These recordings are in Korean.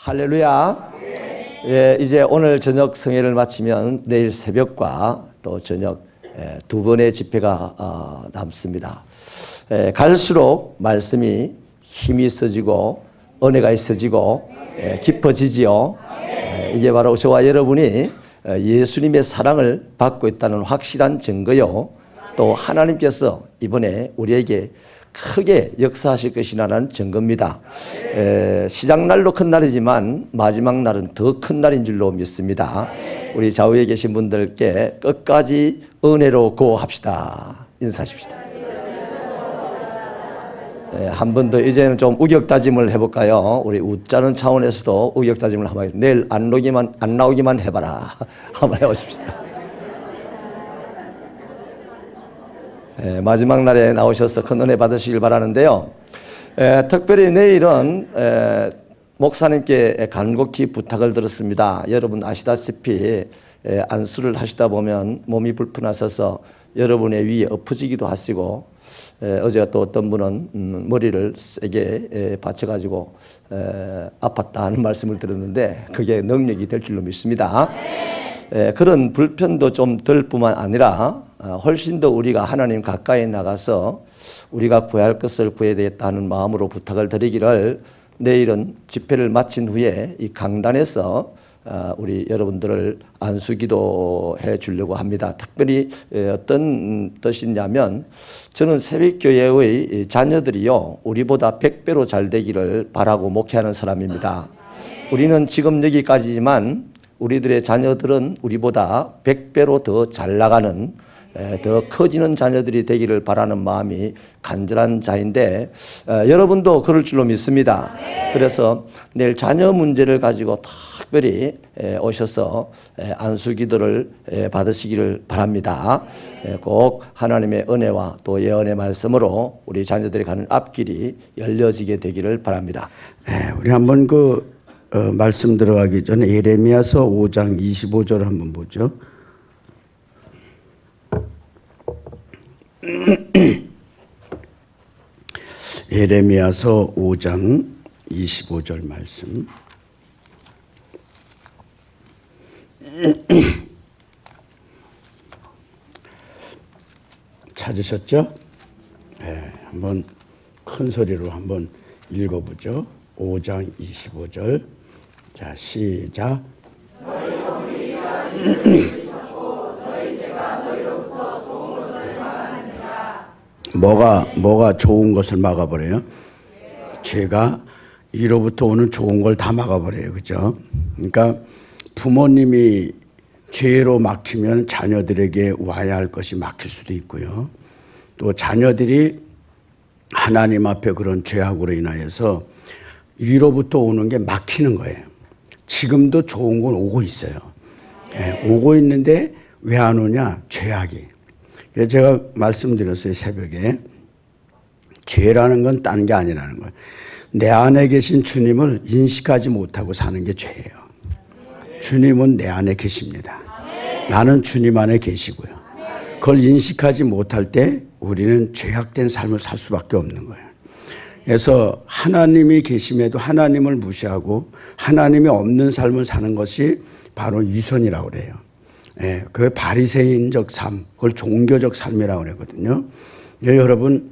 할렐루야. 예, 이제 오늘 저녁 성회를 마치면 내일 새벽과 또 저녁 두 번의 집회가 남습니다. 갈수록 말씀이 힘이 있어지고 은혜가 있어지고 깊어지지요. 이게 바로 저와 여러분이 예수님의 사랑을 받고 있다는 확실한 증거요. 또 하나님께서 이번에 우리에게 크게 역사하실 것이라는 증거입니다. 시작날도 큰 날이지만 마지막 날은 더 큰 날인 줄로 믿습니다. 우리 좌우에 계신 분들께 끝까지 은혜로 구호합시다. 인사하십시다. 한 번 더 이제는 좀 우격다짐을 해볼까요? 우리 웃자는 차원에서도 우격다짐을 한번 내일 안 나오기만 해봐라. 한번 해보십시다. 마지막 날에 나오셔서 큰 은혜 받으시길 바라는데요. 특별히 내일은 목사님께 간곡히 부탁을 드렸습니다. 여러분 아시다시피 안수를 하시다 보면 몸이 불편하셔서 여러분의 위에 엎어지기도 하시고 어제 또 어떤 분은 머리를 세게 받쳐가지고 아팠다 하는 말씀을 드렸는데 그게 능력이 될 줄로 믿습니다. 그런 불편도 좀 덜 뿐만 아니라 훨씬 더 우리가 하나님 가까이 나가서 우리가 구할 것을 구해야 되겠다 하는 마음으로 부탁을 드리기를 내일은 집회를 마친 후에 이 강단에서 우리 여러분들을 안수기도해 주려고 합니다. 특별히 어떤 뜻이냐면 저는 새벽교회의 자녀들이요 우리보다 100배로 잘 되기를 바라고 목회하는 사람입니다. 우리는 지금 여기까지지만 우리들의 자녀들은 우리보다 100배로 더 잘 나가는 더 커지는 자녀들이 되기를 바라는 마음이 간절한 자인데 여러분도 그럴 줄로 믿습니다. 그래서 내일 자녀 문제를 가지고 특별히 오셔서 안수기도를 받으시기를 바랍니다. 꼭 하나님의 은혜와 또 예언의 말씀으로 우리 자녀들이 가는 앞길이 열려지게 되기를 바랍니다. 우리 한번 말씀 들어가기 전에 예레미야서 5장 25절 한번 보죠. 예레미야서 5장 25절 말씀. 찾으셨죠? 한번 큰 소리로 한번 읽어보죠. 5장 25절. 자, 시작. 뭐가 좋은 것을 막아버려요? 죄가 이로부터 오는 좋은 걸 다 막아버려요. 그죠? 그러니까 부모님이 죄로 막히면 자녀들에게 와야 할 것이 막힐 수도 있고요. 또 자녀들이 하나님 앞에 그런 죄악으로 인하여서 위로부터 오는 게 막히는 거예요. 지금도 좋은 건 오고 있어요. 오고 있는데 왜 안 오냐? 죄악이. 그래서 제가 말씀드렸어요. 새벽에. 죄라는 건 딴 게 아니라는 거예요. 내 안에 계신 주님을 인식하지 못하고 사는 게 죄예요. 주님은 내 안에 계십니다. 나는 주님 안에 계시고요. 그걸 인식하지 못할 때 우리는 죄악된 삶을 살 수밖에 없는 거예요. 그래서 하나님이 계심에도 하나님을 무시하고 하나님이 없는 삶을 사는 것이 바로 위선이라고 그래요. 그 바리새인적 삶, 그걸 종교적 삶이라고 그러거든요. 여러분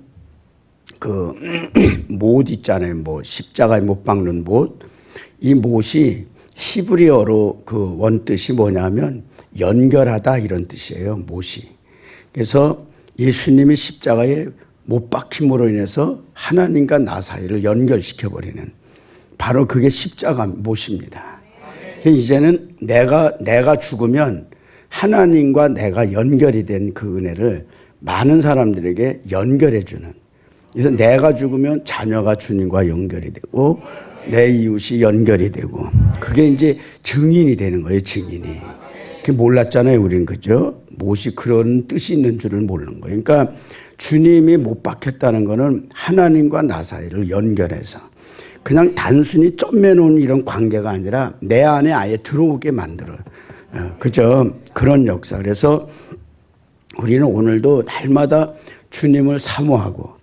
못 있잖아요. 십자가에 못 박는 못. 이 못이 히브리어로 그 원뜻이 뭐냐면 연결하다 이런 뜻이에요. 못이. 그래서 예수님이 십자가에 못 박힘으로 인해서 하나님과 나 사이를 연결시켜버리는 바로 그게 십자가 못입니다. 이제는 내가 죽으면 하나님과 내가 연결이 된 그 은혜를 많은 사람들에게 연결해주는. 그래서 내가 죽으면 자녀가 주님과 연결이 되고 내 이웃이 연결이 되고 그게 이제 증인이 되는 거예요. 증인이. 그게 몰랐잖아요. 우리는. 그죠? 못이 그런 뜻이 있는 줄을 모르는 거예요. 그러니까 주님이 못 박혔다는 거는 하나님과 나 사이를 연결해서 그냥 단순히 쫌매놓은 이런 관계가 아니라 내 안에 아예 들어오게 만들어요. 그죠? 그런 역사. 그래서 우리는 오늘도 날마다 주님을 사모하고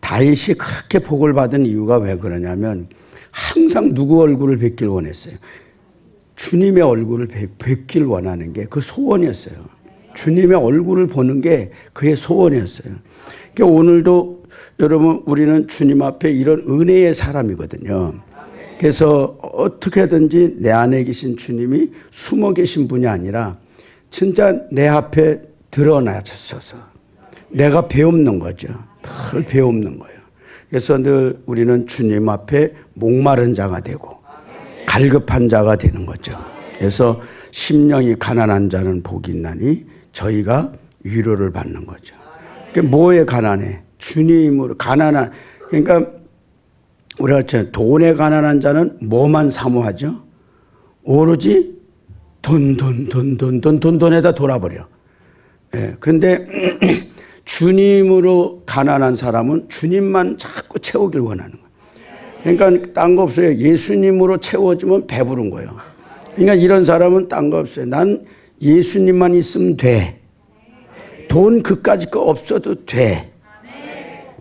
다윗이 그렇게 복을 받은 이유가 왜 그러냐면 항상 누구 얼굴을 뵙길 원했어요. 주님의 얼굴을 뵙길 원하는 게 그 소원이었어요. 주님의 얼굴을 보는 게 그의 소원이었어요. 그러니까 오늘도 여러분 우리는 주님 앞에 이런 은혜의 사람이거든요. 그래서 어떻게든지 내 안에 계신 주님이 숨어 계신 분이 아니라 진짜 내 앞에 드러나셔서 내가 배움는 거죠. 늘 배움는 거예요. 그래서 늘 우리는 주님 앞에 목마른 자가 되고 갈급한 자가 되는 거죠. 그래서 심령이 가난한 자는 복이 있나니 저희가 위로를 받는 거죠. 뭐에 가난해? 주님으로 가난한, 그러니까 우리가 돈에 가난한 자는 뭐만 사모하죠? 오로지 돈에다 돌아버려. 예, 근데 주님으로 가난한 사람은 주님만 자꾸 채우길 원하는 거예요. 그러니까 딴 거 없어요. 예수님으로 채워주면 배부른 거예요. 그러니까 이런 사람은 딴 거 없어요. 난 예수님만 있으면 돼. 돈 그까짓 거 없어도 돼.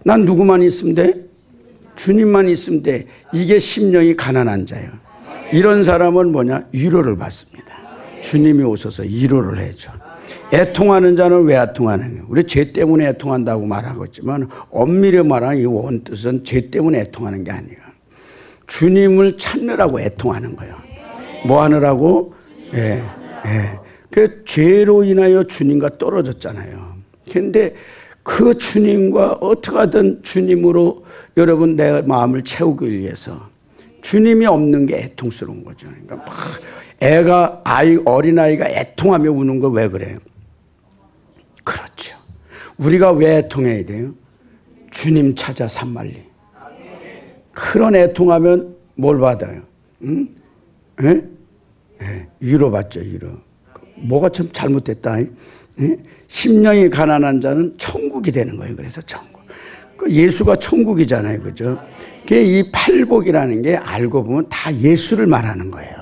난 누구만 있으면 돼? 주님만 있으면 돼. 이게 심령이 가난한 자예요. 이런 사람은 뭐냐? 위로를 받습니다. 주님이 오셔서 위로를 해줘. 애통하는 자는 왜 애통하는 거예요? 우리 죄 때문에 애통한다고 말하고 있지만 엄밀히 말하면 이 원뜻은 죄 때문에 애통하는 게 아니에요. 주님을 찾느라고 애통하는 거예요. 뭐 하느라고? 예. 그 죄로 인하여 주님과 떨어졌잖아요. 근데 그 주님과 어떻게 하든 주님으로 여러분 내 마음을 채우기 위해서 주님이 없는 게 애통스러운 거죠. 그러니까 막 어린아이가 애통하며 우는 거 왜 그래요? 그렇죠. 우리가 왜 애통해야 돼요? 주님 찾아 산만리. 그런 애통하면 뭘 받아요? 응? 예? 예, 위로받죠, 위로. 뭐가 참 잘못됐다. 예? 심령이 가난한 자는 천국이 되는 거예요. 그래서 천국. 예수가 천국이잖아요. 그죠? 이 팔복이라는 게 알고 보면 다 예수를 말하는 거예요.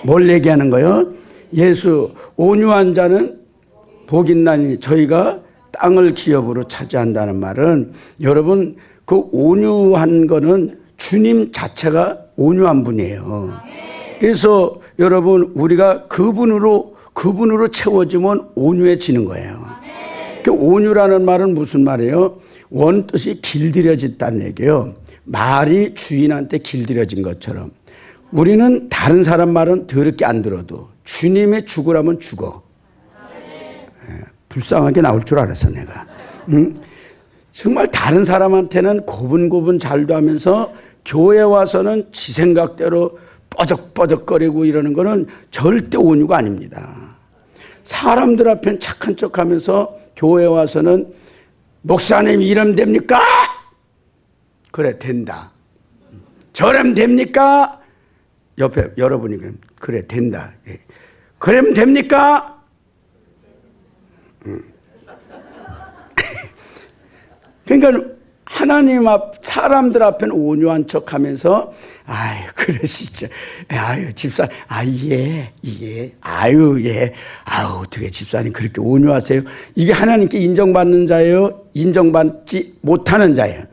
뭘 얘기하는 거예요? 예수. 온유한 자는 복 있나니 저희가 땅을 기업으로 차지한다는 말은 여러분 그 온유한 거는 주님 자체가 온유한 분이에요. 그래서 여러분 우리가 그분으로 채워지면 온유해지는 거예요. 그 온유라는 말은 무슨 말이에요? 원뜻이 길들여졌다는 얘기예요. 말이 주인한테 길들여진 것처럼 우리는 다른 사람 말은 더럽게 안 들어도 주님의 죽으라면 죽어. 불쌍하게 나올 줄 알았어 내가. 정말 다른 사람한테는 고분고분 잘도 하면서 교회 와서는 지 생각대로 뻐덕뻐덕거리고 이러는 거는 절대 온유가 아닙니다. 사람들 앞엔 착한 척하면서 교회 와서는 목사님 이러면 됩니까? 그래 된다. 저러면 됩니까? 옆에 여러분이 그래 된다. 그러면 됩니까? 그러니까 하나님 앞 사람들 앞에는 온유한 척하면서 아유 그러시죠. 아유 집사 예. 아유 예. 아유 어떻게 집사님 그렇게 온유하세요? 이게 하나님께 인정받는 자예요? 인정받지 못하는 자예요?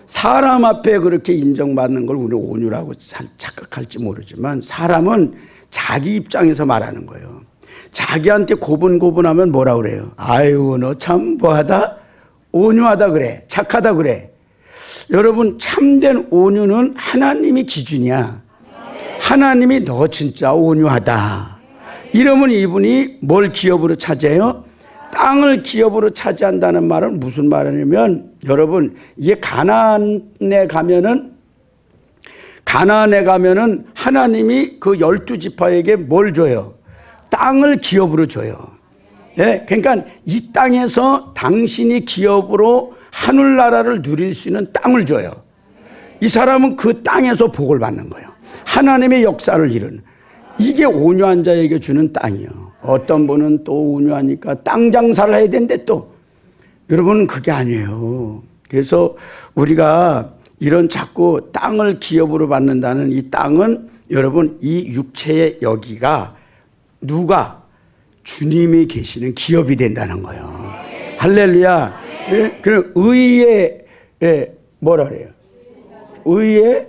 사람 앞에 그렇게 인정받는 걸 우리는 온유라고 착각할지 모르지만 사람은 자기 입장에서 말하는 거예요. 자기한테 고분고분하면 뭐라 그래요? 아유 너 참 뭐하다? 온유하다 그래. 착하다 그래. 여러분 참된 온유는 하나님이 기준이야. 하나님이 너 진짜 온유하다. 이러면 이분이 뭘 기업으로 차지해요? 땅을 기업으로 차지한다는 말은 무슨 말이냐면 여러분 이게 가나안에 가면은 하나님이 그 12지파에게 뭘 줘요? 땅을 기업으로 줘요. 예, 그러니까 이 땅에서 당신이 기업으로 하늘나라를 누릴 수 있는 땅을 줘요. 이 사람은 그 땅에서 복을 받는 거예요. 하나님의 역사를 이루는. 이게 온유한 자에게 주는 땅이에요. 어떤 분은 또 온유하니까 땅 장사를 해야 되는데 또 여러분 그게 아니에요. 그래서 우리가 이런 자꾸 땅을 기업으로 받는다는 이 땅은 여러분 이 육체의 여기가 누가 주님이 계시는 기업이 된다는 거예요. 할렐루야. 예? 그럼 의에 뭐라 그래요? 의에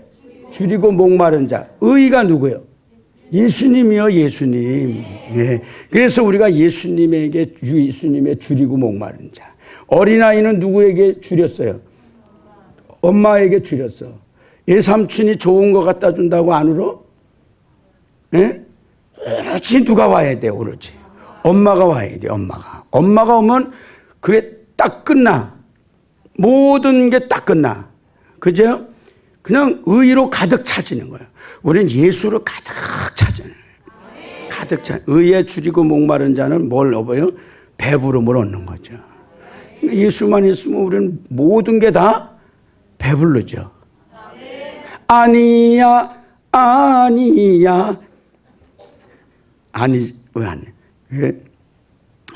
줄이고 목마른 자. 의가 누구예요? 예수님이요, 예수님. 예. 그래서 우리가 예수님의 줄이고 목마른 자. 어린아이는 누구에게 줄였어요? 엄마에게 줄였어. 예삼촌이 좋은 거 갖다 준다고 안 울어? 예? 오로지 누가 와야 돼, 오로지. 엄마가 와야 돼, 엄마가. 엄마가 오면 그게 딱 끝나. 모든 게 딱 끝나. 그죠? 그냥 의로 가득 차지는 거예요. 우리는 예수로 가득 차지는 거예요. 가득 차. 의에 줄이고 목마른 자는 뭘 얻어요? 배부름을 얻는 거죠. 예수만 있으면 우리는 모든 게 다 배부르죠. 아니야, 아니야. 아니, 왜 안 해?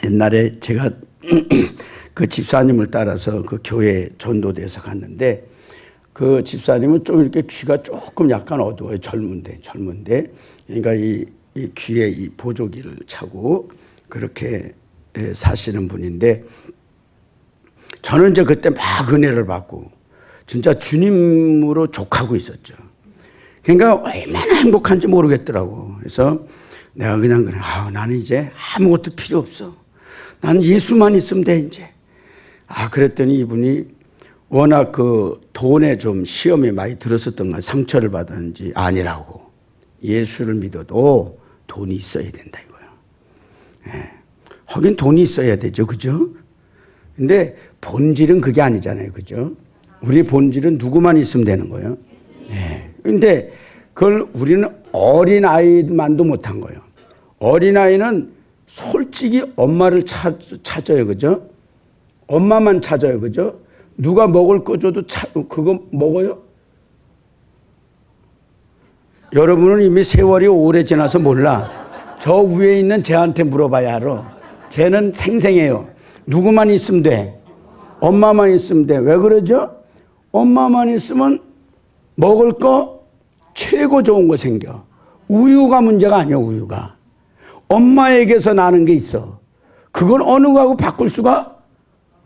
옛날에 제가 그 집사님을 따라서 그 교회 전도대에서 갔는데 그 집사님은 좀 이렇게 귀가 조금 약간 어두워요. 젊은데. 그러니까 이 귀에 이 보조기를 차고 그렇게 사시는 분인데 저는 이제 그때 막 은혜를 받고 진짜 주님으로 족하고 있었죠. 그러니까 얼마나 행복한지 모르겠더라고. 그래서 내가 그냥 그래. 나는 이제 아무것도 필요 없어. 나는 예수만 있으면 돼, 이제. 그랬더니 이분이 워낙 그 돈에 좀 시험이 많이 들었었던 걸 상처를 받았는지 아니라고. 예수를 믿어도 돈이 있어야 된다, 이거야. 예. 하긴 돈이 있어야 되죠, 그죠? 근데 본질은 그게 아니잖아요, 그죠? 우리 본질은 누구만 있으면 되는 거예요. 예. 근데 그걸 우리는 어린아이만도 못한 거예요. 어린아이는 솔직히 엄마를 찾아요, 그죠? 엄마만 찾아요, 그죠? 누가 먹을 거 줘도 그거 먹어요? 여러분은 이미 세월이 오래 지나서 몰라. 저 위에 있는 쟤한테 물어봐야 알아. 쟤는 생생해요. 누구만 있으면 돼. 엄마만 있으면 돼. 왜 그러죠? 엄마만 있으면 먹을 거 최고 좋은 거 생겨. 우유가 문제가 아니야, 우유가. 엄마에게서 나는 게 있어. 그건 어느 거하고 바꿀 수가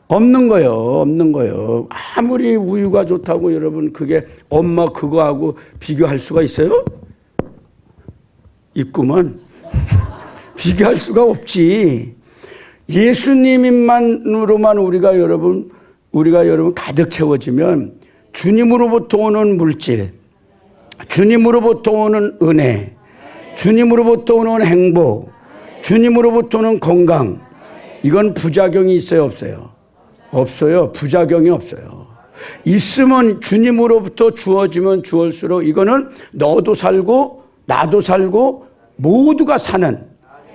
없는 거예요. 아무리 우유가 좋다고 여러분 그게 엄마 그거하고 비교할 수가 있어요? 있구먼. 비교할 수가 없지. 예수님만으로만 우리가 여러분 가득 채워지면 주님으로부터 오는 물질, 주님으로부터 오는 은혜, 주님으로부터 오는 행복, 주님으로부터 오는 건강, 이건 부작용이 있어요, 없어요? 없어요. 부작용이 없어요. 있으면 주님으로부터 주어지면 주을수록 이거는 너도 살고 나도 살고 모두가 사는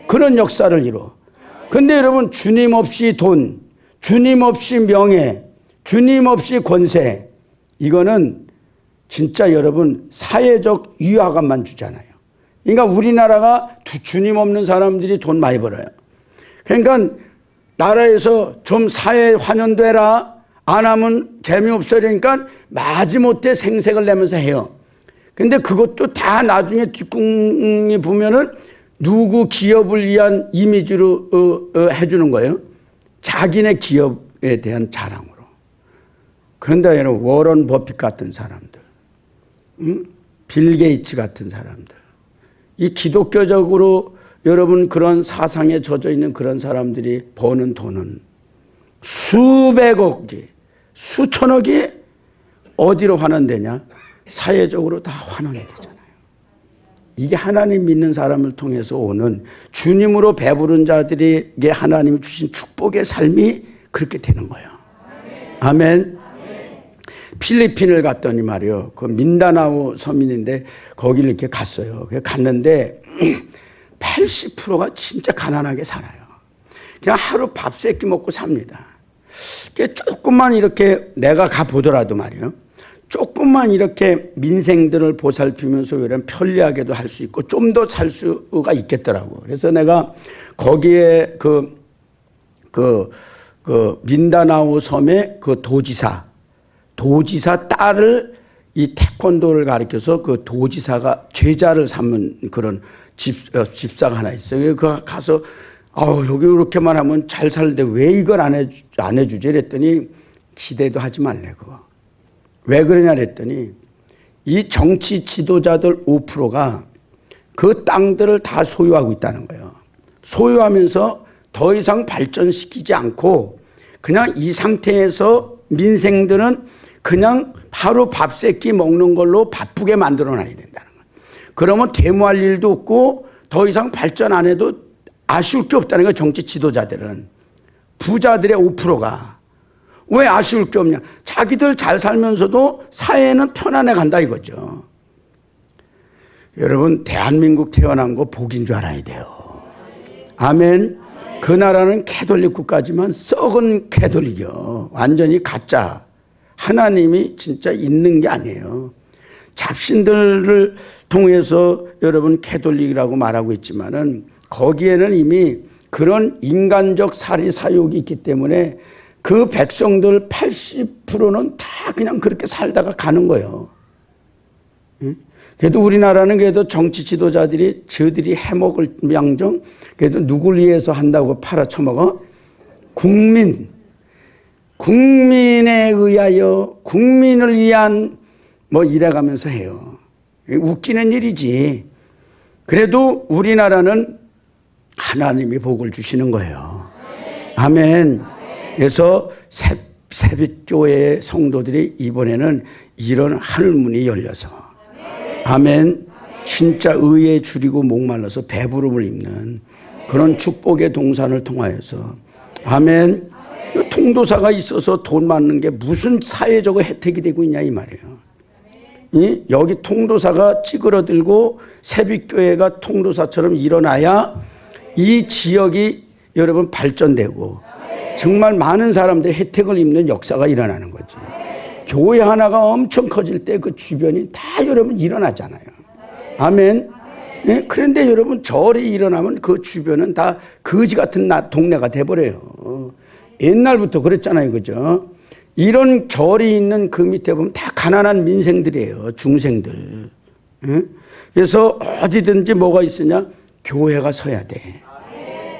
그런 역사를 이뤄. 근데 여러분 주님 없이 돈, 주님 없이 명예, 주님 없이 권세, 이거는 진짜 여러분 사회적 위화감만 주잖아요. 그러니까 우리나라가 주님 없는 사람들이 돈 많이 벌어요. 그러니까 나라에서 좀 사회 환원되라, 안 하면 재미없어. 그러니까 마지못해 생색을 내면서 해요. 근데 그것도 다 나중에 뒷궁이 보면은 누구 기업을 위한 이미지로 해주는 거예요. 자기네 기업에 대한 자랑으로. 그런데 여러분 워런 버핏 같은 사람들, 빌 게이츠 같은 사람들, 이 기독교적으로 여러분 그런 사상에 젖어 있는 그런 사람들이 버는 돈은 수백억이, 수천억이 어디로 환원되냐? 사회적으로 다 환원이 되잖아요. 이게 하나님 믿는 사람을 통해서 오는 주님으로 배부른 자들에게 하나님이 주신 축복의 삶이 그렇게 되는 거예요. 아멘. 필리핀을 갔더니 말이요. 그 민다나오 서민인데 거기를 이렇게 갔어요. 갔는데 80%가 진짜 가난하게 살아요. 그냥 하루 밥 세 끼 먹고 삽니다. 조금만 이렇게 내가 가보더라도 말이요. 조금만 이렇게 민생들을 보살피면서 이런 편리하게도 할 수 있고 좀 더 살 수가 있겠더라고. 그래서 내가 거기에 그 민다나오 섬의 그 도지사 딸을 이 태권도를 가르쳐서 그 도지사가 제자를 삼는 그런 집사가 하나 있어요. 그 가서 여기 이렇게만 하면 잘 살는데 왜 이걸 안 해주지? 이랬더니 기대도 하지 말래, 그거. 왜 그러냐 그랬더니 이 정치 지도자들 5%가 그 땅들을 다 소유하고 있다는 거예요. 소유하면서 더 이상 발전시키지 않고 그냥 이 상태에서 민생들은 그냥 하루 밥 세끼 먹는 걸로 바쁘게 만들어 놔야 된다는 거예요. 그러면 데모할 일도 없고 더 이상 발전 안 해도 아쉬울 게 없다는 거예요. 정치 지도자들은. 부자들의 5%가. 왜 아쉬울 게 없냐. 자기들 잘 살면서도 사회는 편안해 간다 이거죠. 여러분, 대한민국 태어난 거 복인 줄 알아야 돼요. 아멘. 그 나라는 캐톨릭 국가지만 썩은 캐톨릭이요. 완전히 가짜. 하나님이 진짜 있는 게 아니에요. 잡신들을 통해서 여러분 캐톨릭이라고 말하고 있지만은 거기에는 이미 그런 인간적 사리 사욕이 있기 때문에 그 백성들 80%는 다 그냥 그렇게 살다가 가는 거예요. 그래도 우리나라는 그래도 정치 지도자들이 저들이 해먹을 양정 그래도 누굴 위해서 한다고 팔아쳐먹어? 국민에 의하여 국민을 위한 뭐 이래가면서 해요. 웃기는 일이지. 그래도 우리나라는 하나님이 복을 주시는 거예요. 아멘. 그래서 새빛교회 성도들이 이번에는 이런 하늘문이 열려서 아멘. 진짜 의에 줄이고 목말라서 배부름을 입는 그런 축복의 동산을 통하여서 아멘. 통도사가 있어서 돈 받는 게 무슨 사회적 혜택이 되고 있냐 이 말이에요. 여기 통도사가 찌그러들고 새빛교회가 통도사처럼 일어나야 이 지역이 여러분 발전되고 정말 많은 사람들이 혜택을 입는 역사가 일어나는 거지. 교회 하나가 엄청 커질 때 그 주변이 다 여러분 일어나잖아요. 아멘. 네? 그런데 여러분 절이 일어나면 그 주변은 다 거지 같은 동네가 돼버려요. 옛날부터 그랬잖아요. 그죠? 이런 절이 있는 그 밑에 보면 다 가난한 민생들이에요. 중생들. 네? 그래서 어디든지 뭐가 있으냐? 교회가 서야 돼.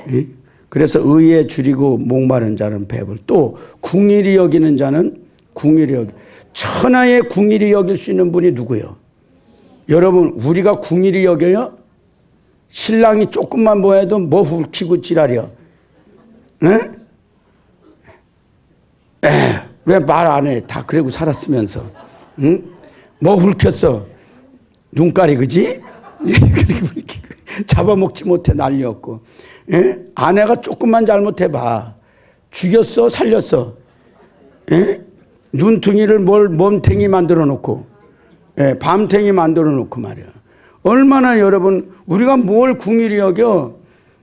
네? 그래서 의에 줄이고 목마른 자는 배불. 또 궁일이 여기는 자는 궁일이 여기. 천하의 궁일이 여길 수 있는 분이 누구예요? 여러분 우리가 궁일이 여겨요? 신랑이 조금만 보여도 뭐 훌키고 지랄이야. 네? 왜 말 안 해? 다 그러고 살았으면서. 응? 뭐 훌켰어? 눈깔이 그지? 잡아먹지 못해 난리였고. 예? 아내가 조금만 잘못해봐. 죽였어? 살렸어? 예? 눈퉁이를 몸탱이 만들어 놓고 예, 밤탱이 만들어 놓고 말이야. 얼마나 여러분 우리가 뭘 궁일이 여겨.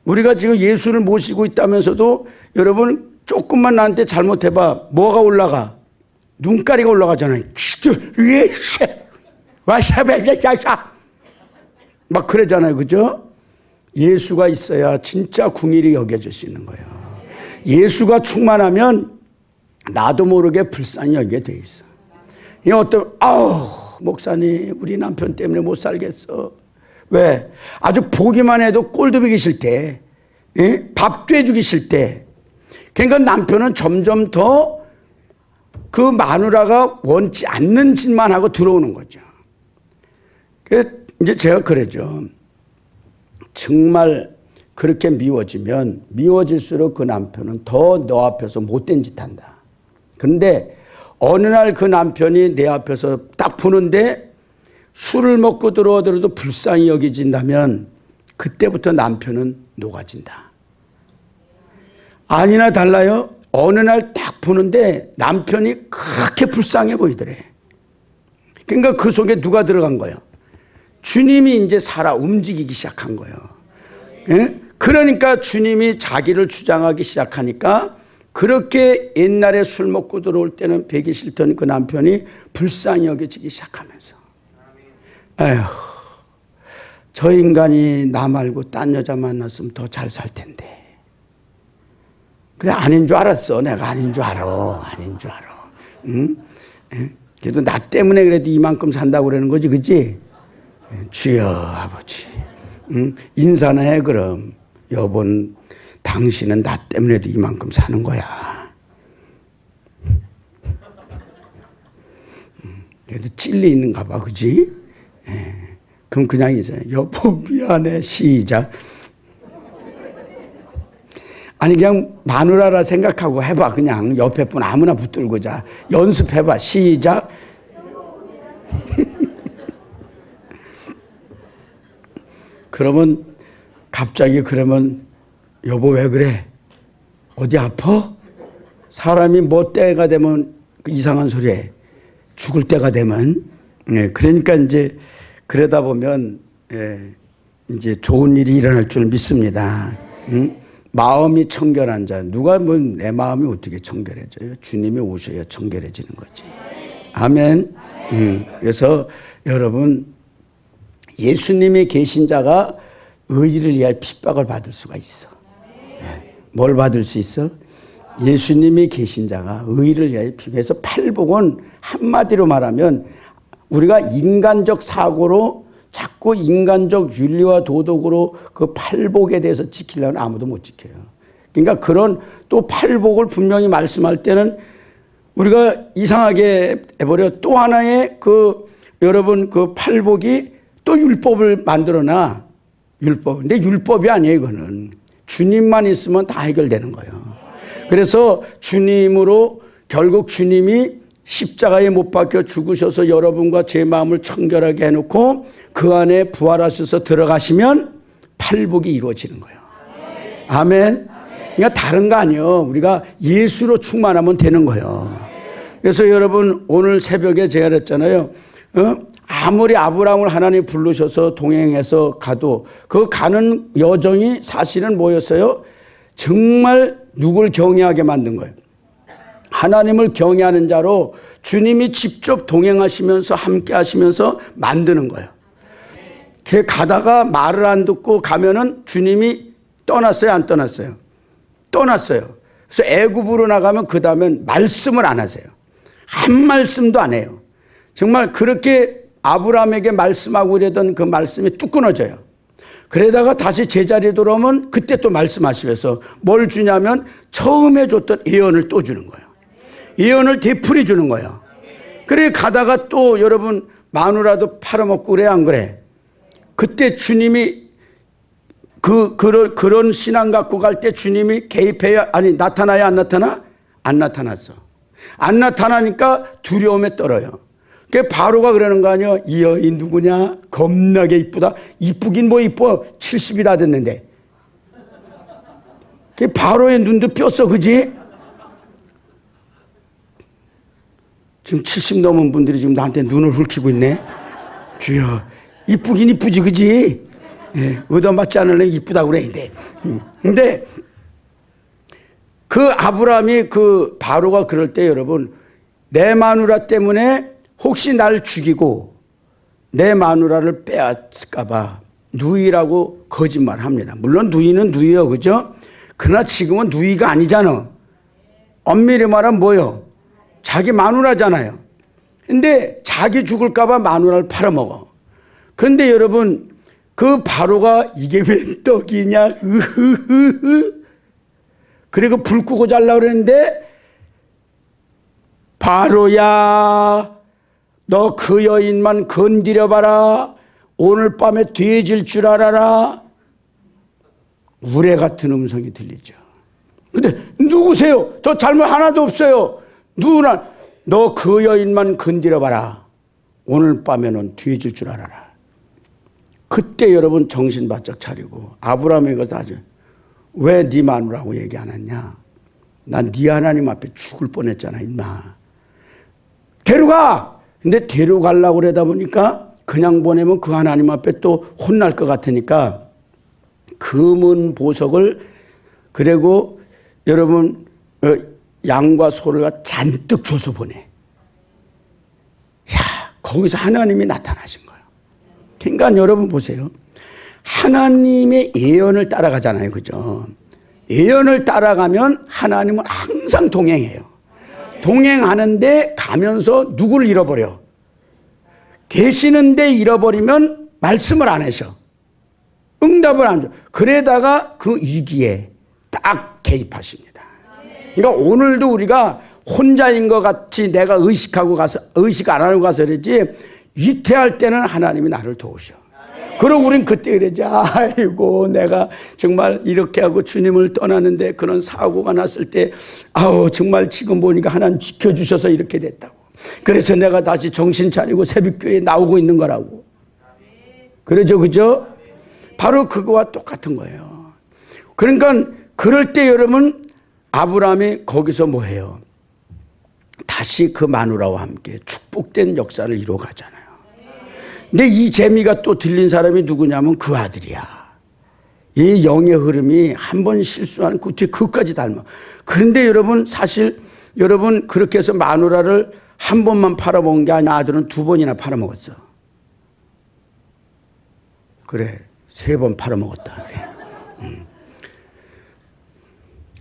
우리가 지금 예수를 모시고 있다면서도 여러분 조금만 나한테 잘못해봐. 뭐가 올라가? 눈가리가 올라가잖아요. 막 그러잖아요. 그죠? 예수가 있어야 진짜 궁일이 여겨질 수 있는 거예요. 예수가 충만하면 나도 모르게 불쌍히 여기게 돼 있어. 이 어떤 목사님 우리 남편 때문에 못 살겠어. 왜? 아주 보기만 해도 꼴도 보기 싫대. 예? 밥도 해주기 싫대. 그러니까 남편은 점점 더 그 마누라가 원치 않는 짓만 하고 들어오는 거죠. 이제 제가 그러죠. 정말 그렇게 미워지면 미워질수록 그 남편은 더 너 앞에서 못된 짓 한다. 그런데 어느 날 그 남편이 내 앞에서 딱 보는데 술을 먹고 들어오더라도 불쌍히 여기진다면 그때부터 남편은 녹아진다. 아니나 달라요. 어느 날 딱 보는데 남편이 그렇게 불쌍해 보이더래. 그러니까 그 속에 누가 들어간 거예요? 주님이 이제 살아 움직이기 시작한 거예요. 예? 그러니까 주님이 자기를 주장하기 시작하니까 그렇게 옛날에 술 먹고 들어올 때는 배기 싫던 그 남편이 불쌍히 여겨지기 시작하면서 에휴, 저 인간이 나 말고 딴 여자 만났으면 더 잘 살 텐데. 그래 아닌 줄 알았어. 내가 아닌 줄 알아. 응? 그래도 나 때문에 그래도 이만큼 산다고 그러는 거지. 그치? 주여 아버지 인사나 해. 그럼 여본 당신은 나 때문에도 이만큼 사는 거야. 그래도 찔리 있는가 봐, 그지? 예. 그럼 그냥 이제 여보 미안해 시작. 아니 그냥 마누라라 생각하고 해봐. 그냥 옆에 분 아무나 붙들고 자. 연습해봐. 시작. 그러면 갑자기 그러면 여보 왜 그래? 어디 아파? 사람이 뭐 때가 되면 이상한 소리 해. 죽을 때가 되면. 예, 그러니까 이제 그러다 보면 이제 좋은 일이 일어날 줄 믿습니다. 응? 마음이 청결한 자. 누가 뭐 내 마음이 어떻게 청결해져요? 주님이 오셔야 청결해지는 거지. 아멘. 그래서 여러분 예수님이 계신 자가 의를 위하여 핍박을 받을 수가 있어. 뭘 받을 수 있어? 예수님이 계신 자가 의를 위하여 핍박해서 팔복은 한마디로 말하면 우리가 인간적 사고로 자꾸 인간적 윤리와 도덕으로 그 팔복에 대해서 지키려면 아무도 못 지켜요. 그러니까 그런 또 팔복을 분명히 말씀할 때는 우리가 이상하게 해버려. 또 하나의 여러분 그 팔복이 또 율법을 만들어놔. 율법. 근데 율법이 아니에요, 이거는. 주님만 있으면 다 해결되는 거예요. 그래서 주님으로 결국 주님이 십자가에 못 박혀 죽으셔서 여러분과 제 마음을 청결하게 해놓고 그 안에 부활하셔서 들어가시면 팔복이 이루어지는 거예요. 아멘. 그러니까 다른 거 아니에요. 우리가 예수로 충만하면 되는 거예요. 그래서 여러분 오늘 새벽에 제가 그랬잖아요. 아무리 아브라함을 하나님 부르셔서 동행해서 가도 그 가는 여정이 사실은 뭐였어요? 정말 누굴 경외하게 만든 거예요. 하나님을 경외하는 자로 주님이 직접 동행하시면서 함께 하시면서 만드는 거예요. 걔 가다가 말을 안 듣고 가면은 주님이 떠났어요, 안 떠났어요? 떠났어요. 그래서 애굽으로 나가면 그 다음엔 말씀을 안 하세요. 한 말씀도 안 해요. 정말 그렇게 아브라함에게 말씀하고 이러던 그 말씀이 뚝 끊어져요. 그러다가 다시 제자리에 돌아오면 그때 또 말씀하시면서 뭘 주냐면 처음에 줬던 예언을 또 주는 거예요. 예언을 되풀이 주는 거예요. 그래 가다가 또 여러분 마누라도 팔아먹고 그래 안 그래? 그때 주님이 그런 신앙 갖고 갈 때 주님이 개입해야 아니 나타나야 안 나타나? 안 나타났어. 안 나타나니까 두려움에 떨어요. 그 바로가 그러는 거 아니야? 이 여인 누구냐? 겁나게 이쁘다. 이쁘긴 뭐 이뻐. 70이 다 됐는데. 그 바로의 눈도 뼈어, 그지? 지금 70 넘은 분들이 지금 나한테 눈을 훑히고 있네. 주여, 이쁘긴 이쁘지, 그지? 예, 얻어맞지 않으려면 이쁘다고 그래. 근데 그 아브라함이 그 바로가 그럴 때 여러분, 내 마누라 때문에 혹시 날 죽이고 내 마누라를 빼앗을까봐 누이라고 거짓말합니다. 물론 누이는 누이요, 그죠? 그러나 지금은 누이가 아니잖아. 엄밀히 말하면 뭐요? 자기 마누라잖아요. 근데 자기 죽을까봐 마누라를 팔아먹어. 그런데 여러분 그 바로가 이게 웬 떡이냐? 그리고 불 끄고 자려고 그랬는데 바로야 너 그 여인만 건드려봐라. 오늘 밤에 뒤질 줄 알아라. 우레 같은 음성이 들리죠. 근데 누구세요? 저 잘못 하나도 없어요. 누구나 너 그 여인만 건드려봐라. 오늘 밤에는 뒤질 줄 알아라. 그때 여러분 정신 바짝 차리고 아브라함에게 다시 왜 네 마누라고 얘기 안 했냐? 난 네 하나님 앞에 죽을 뻔했잖아, 임마. 데려가! 근데 데려가려고 그러다 보니까 그냥 보내면 그 하나님 앞에 또 혼날 것 같으니까 금은 보석을 그리고 여러분 양과 소를 잔뜩 줘서 보내. 야, 거기서 하나님이 나타나신 거예요. 그러니까 여러분 보세요. 하나님의 예언을 따라가잖아요, 그죠? 예언을 따라가면 하나님은 항상 동행해요. 동행하는데 가면서 누구를 잃어버려? 계시는데 잃어버리면 말씀을 안 하셔. 응답을 안 줘. 그러다가 그 위기에 딱 개입하십니다. 그러니까 오늘도 우리가 혼자인 것 같이 내가 의식 안 하고 가서 그러지, 위태할 때는 하나님이 나를 도우셔. 그럼 우린 그때 그러지. 아이고, 내가 정말 이렇게 하고 주님을 떠나는데 그런 사고가 났을 때, 아우, 정말 지금 보니까 하나님 지켜주셔서 이렇게 됐다고. 그래서 내가 다시 정신 차리고 새벽교회에 나오고 있는 거라고. 그러죠, 그죠? 바로 그거와 똑같은 거예요. 그러니까 그럴 때 여러분, 아브라함이 거기서 뭐 해요? 다시 그 마누라와 함께 축복된 역사를 이루어가잖아요. 근데 이 재미가 또 들린 사람이 누구냐면 그 아들이야. 이 영의 흐름이 한 번 실수하는 그까지 닮아. 그런데 여러분, 사실 여러분 그렇게 해서 마누라를 한 번만 팔아먹은 게 아니라 아들은 2번이나 팔아먹었어. 그래, 3번 팔아먹었다 그래.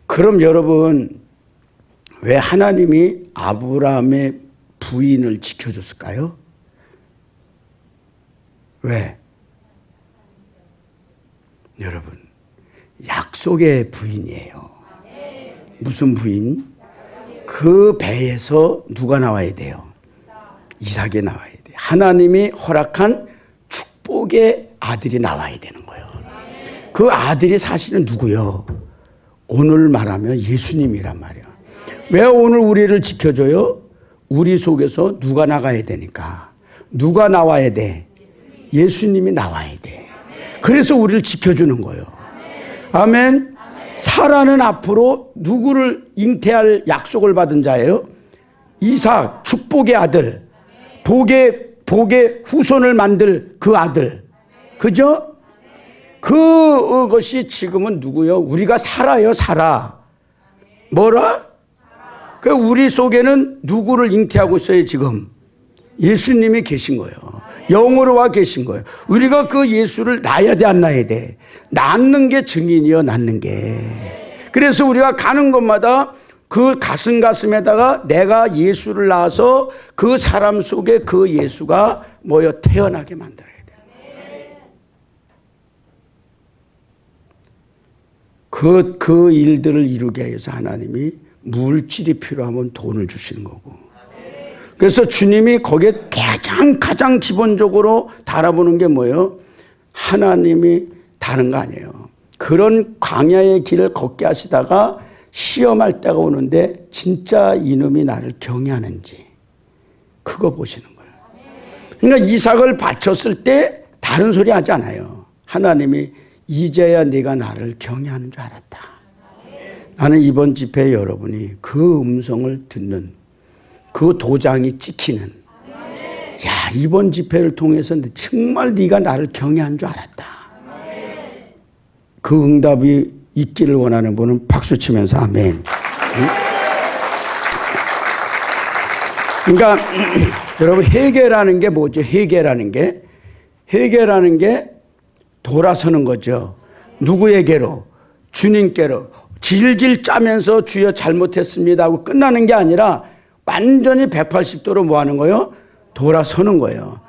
그럼 여러분, 왜 하나님이 아브라함의 부인을 지켜줬을까요? 왜? 여러분, 약속의 부인이에요. 무슨 부인? 그 배에서 누가 나와야 돼요? 이삭이 나와야 돼요. 하나님이 허락한 축복의 아들이 나와야 되는 거예요. 그 아들이 사실은 누구요? 오늘 말하면 예수님이란 말이에요. 왜 오늘 우리를 지켜줘요? 우리 속에서 누가 나가야 되니까. 누가 나와야 돼? 예수님이 나와야 돼. 그래서 우리를 지켜주는 거예요. 아멘. 사라는 앞으로 누구를 잉태할 약속을 받은 자예요? 이삭, 축복의 아들, 복의 후손을 만들 그 아들. 그죠? 그것이 지금은 누구요? 우리가 살아요, 살아. 뭐라? 그 우리 속에는 누구를 잉태하고 있어요, 지금? 예수님이 계신 거예요. 영으로 와 계신 거예요. 우리가 그 예수를 낳아야 돼, 안 낳아야 돼? 낳는 게 증인이요, 낳는 게. 그래서 우리가 가는 곳마다 그 가슴에다가 내가 예수를 낳아서 그 사람 속에 그 예수가 뭐요? 태어나게 만들어야 돼. 그 일들을 이루게 해서 하나님이 물질이 필요하면 돈을 주시는 거고. 그래서 주님이 거기에 가장 기본적으로 달아보는 게 뭐예요? 하나님이 다른 거 아니에요. 그런 광야의 길을 걷게 하시다가 시험할 때가 오는데 진짜 이놈이 나를 경외하는지 그거 보시는 거예요. 그러니까 이삭을 바쳤을 때 다른 소리 하지 않아요. 하나님이 이제야 네가 나를 경외하는 줄 알았다. 나는 이번 집회에 여러분이 그 음성을 듣는, 그 도장이 찍히는, 야, 이번 집회를 통해서 정말 네가 나를 경외한 줄 알았다. 그 응답이 있기를 원하는 분은 박수 치면서 아멘. 그러니까 여러분, 회개라는 게 뭐죠? 회개라는 게 돌아서는 거죠. 누구에게로? 주님께로. 질질 짜면서 주여 잘못했습니다 하고 끝나는 게 아니라 완전히 180도로 뭐 하는 거예요? 돌아서는 거예요.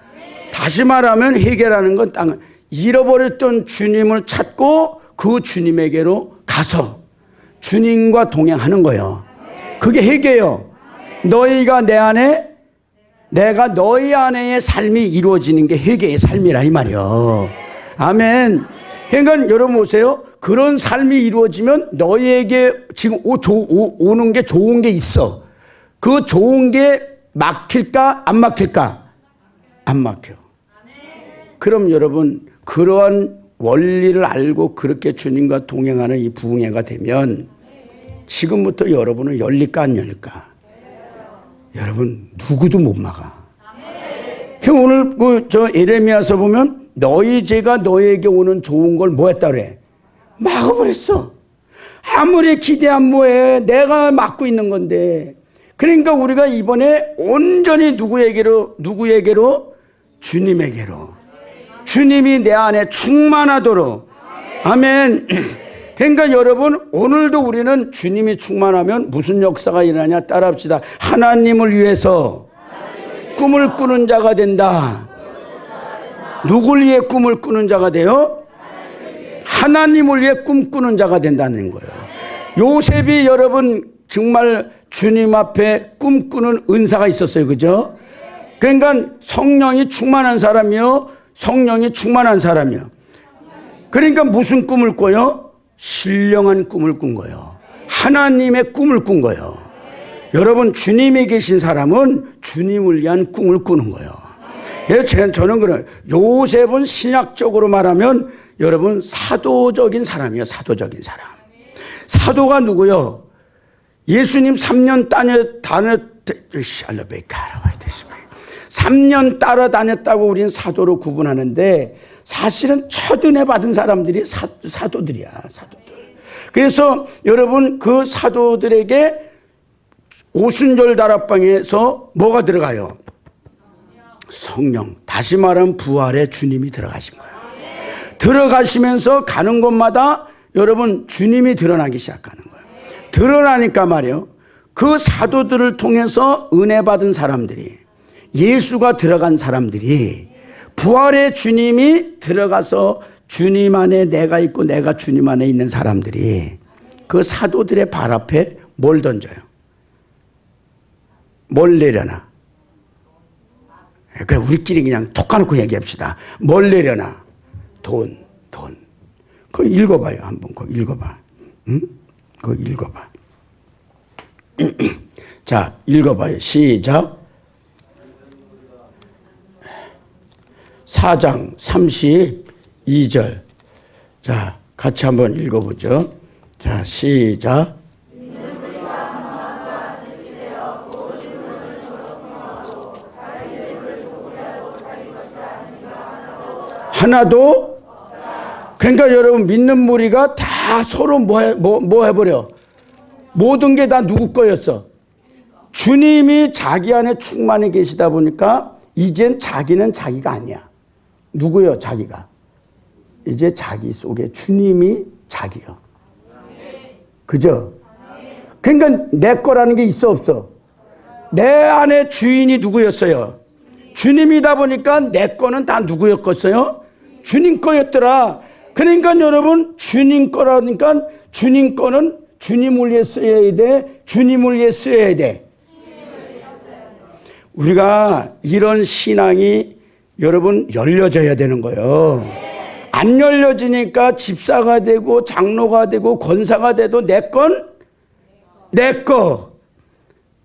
다시 말하면 회개라는 건 잃어버렸던 주님을 찾고 그 주님에게로 가서 주님과 동행하는 거예요. 그게 회개예요. 너희가 내 안에, 내가 너희 안에의 삶이 이루어지는 게 회개의 삶이라 이 말이요. 아멘. 그러니까 여러분 보세요. 그런 삶이 이루어지면 너희에게 지금 오는 게 좋은 게 있어. 그 좋은 게 막힐까? 안 막힐까? 안 막혀. 그럼 여러분, 그러한 원리를 알고 그렇게 주님과 동행하는 이 부흥회가 되면 지금부터 여러분은 열릴까 안 열릴까? 여러분, 누구도 못 막아. 오늘 저 예레미야서 보면 너희 죄가 너에게 오는 좋은 걸 뭐 했다 그래? 막아버렸어. 아무리 기대하면 뭐해? 내가 막고 있는 건데. 그러니까 우리가 이번에 온전히 누구에게로? 주님에게로. 주님이 내 안에 충만하도록. 아멘. 그러니까 여러분, 오늘도 우리는 주님이 충만하면 무슨 역사가 일어나냐? 따라합시다. 하나님을 위해서 꿈을 꾸는 자가 된다. 누굴 위해 꿈을 꾸는 자가 돼요? 하나님을 위해 꿈꾸는 자가 된다는 거예요. 요셉이 여러분 정말 주님 앞에 꿈꾸는 은사가 있었어요. 그죠? 그러니까 성령이 충만한 사람이요. 성령이 충만한 사람이요. 그러니까 무슨 꿈을 꿔요? 신령한 꿈을 꾼 거예요. 하나님의 꿈을 꾼 거예요. 여러분 주님이 계신 사람은 주님을 위한 꿈을 꾸는 거예요. 저는 그래요. 요셉은 신학적으로 말하면 여러분 사도적인 사람이에요. 사도적인 사람. 사도가 누구요? 예수님 3년 3년 따라다녔다고 우리는 사도로 구분하는데 사실은 첫 은혜 받은 사람들이 사도들이야. 사도들. 그래서 여러분 그 사도들에게 오순절 다락방에서 뭐가 들어가요? 성령. 다시 말하면 부활의 주님이 들어가신 거예요. 들어가시면서 가는 곳마다 여러분 주님이 드러나기 시작하는 거예요. 드러나니까 말이에요. 그 사도들을 통해서 은혜 받은 사람들이, 예수가 들어간 사람들이, 부활의 주님이 들어가서 주님 안에 내가 있고 내가 주님 안에 있는 사람들이 그 사도들의 발 앞에 뭘 던져요? 뭘 내려놔? 그러니까 우리끼리 그냥 톡 까놓고 얘기합시다. 뭘 내려놔? 돈. 그거 읽어봐요. 한번 그거 읽어봐. 응? 그거 읽어봐. 자, 읽어봐요. 시작. 4장 32절. 자, 같이 한번 읽어보죠. 자, 시작. 하나도. 그러니까 여러분 믿는 무리가 다 서로 뭐 해버려? 모든 게 다 누구 거였어? 주님이 자기 안에 충만히 계시다 보니까 이젠 자기는 자기가 아니야. 누구요? 자기가. 이제 자기 속에 주님이 자기요. 그죠? 그러니까 내 거라는 게 있어 없어? 내 안에 주인이 누구였어요? 주님이다 보니까 내 거는 다 누구였겠어요? 주님 거였더라. 그러니까 여러분 주님 거라니까 주님 거는 주님을 위해 써야 돼. 주님을 위해 써야 돼. 우리가 이런 신앙이 여러분 열려져야 되는 거예요. 안 열려지니까 집사가 되고 장로가 되고 권사가 돼도 내 건 내 거,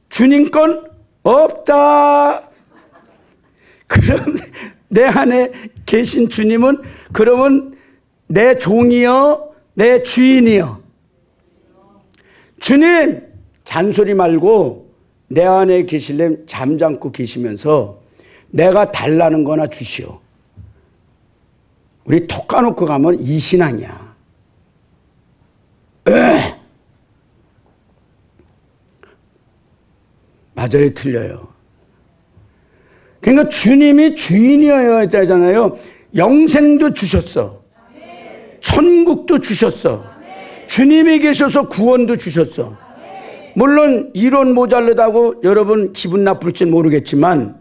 주님 건 없다. 그럼 내 안에 계신 주님은 그러면 내 종이요, 내 주인이요. 주님 잔소리 말고 내 안에 계실래 잠잠고 계시면서 내가 달라는 거나 주시오. 우리 톡 까놓고 가면 이 신앙이야. 맞아요, 틀려요? 그러니까 주님이 주인이어야 했잖아요. 영생도 주셨어. 천국도 주셨어. 주님이 계셔서 구원도 주셨어. 물론 이론 모자르다고 여러분 기분 나쁠지 모르겠지만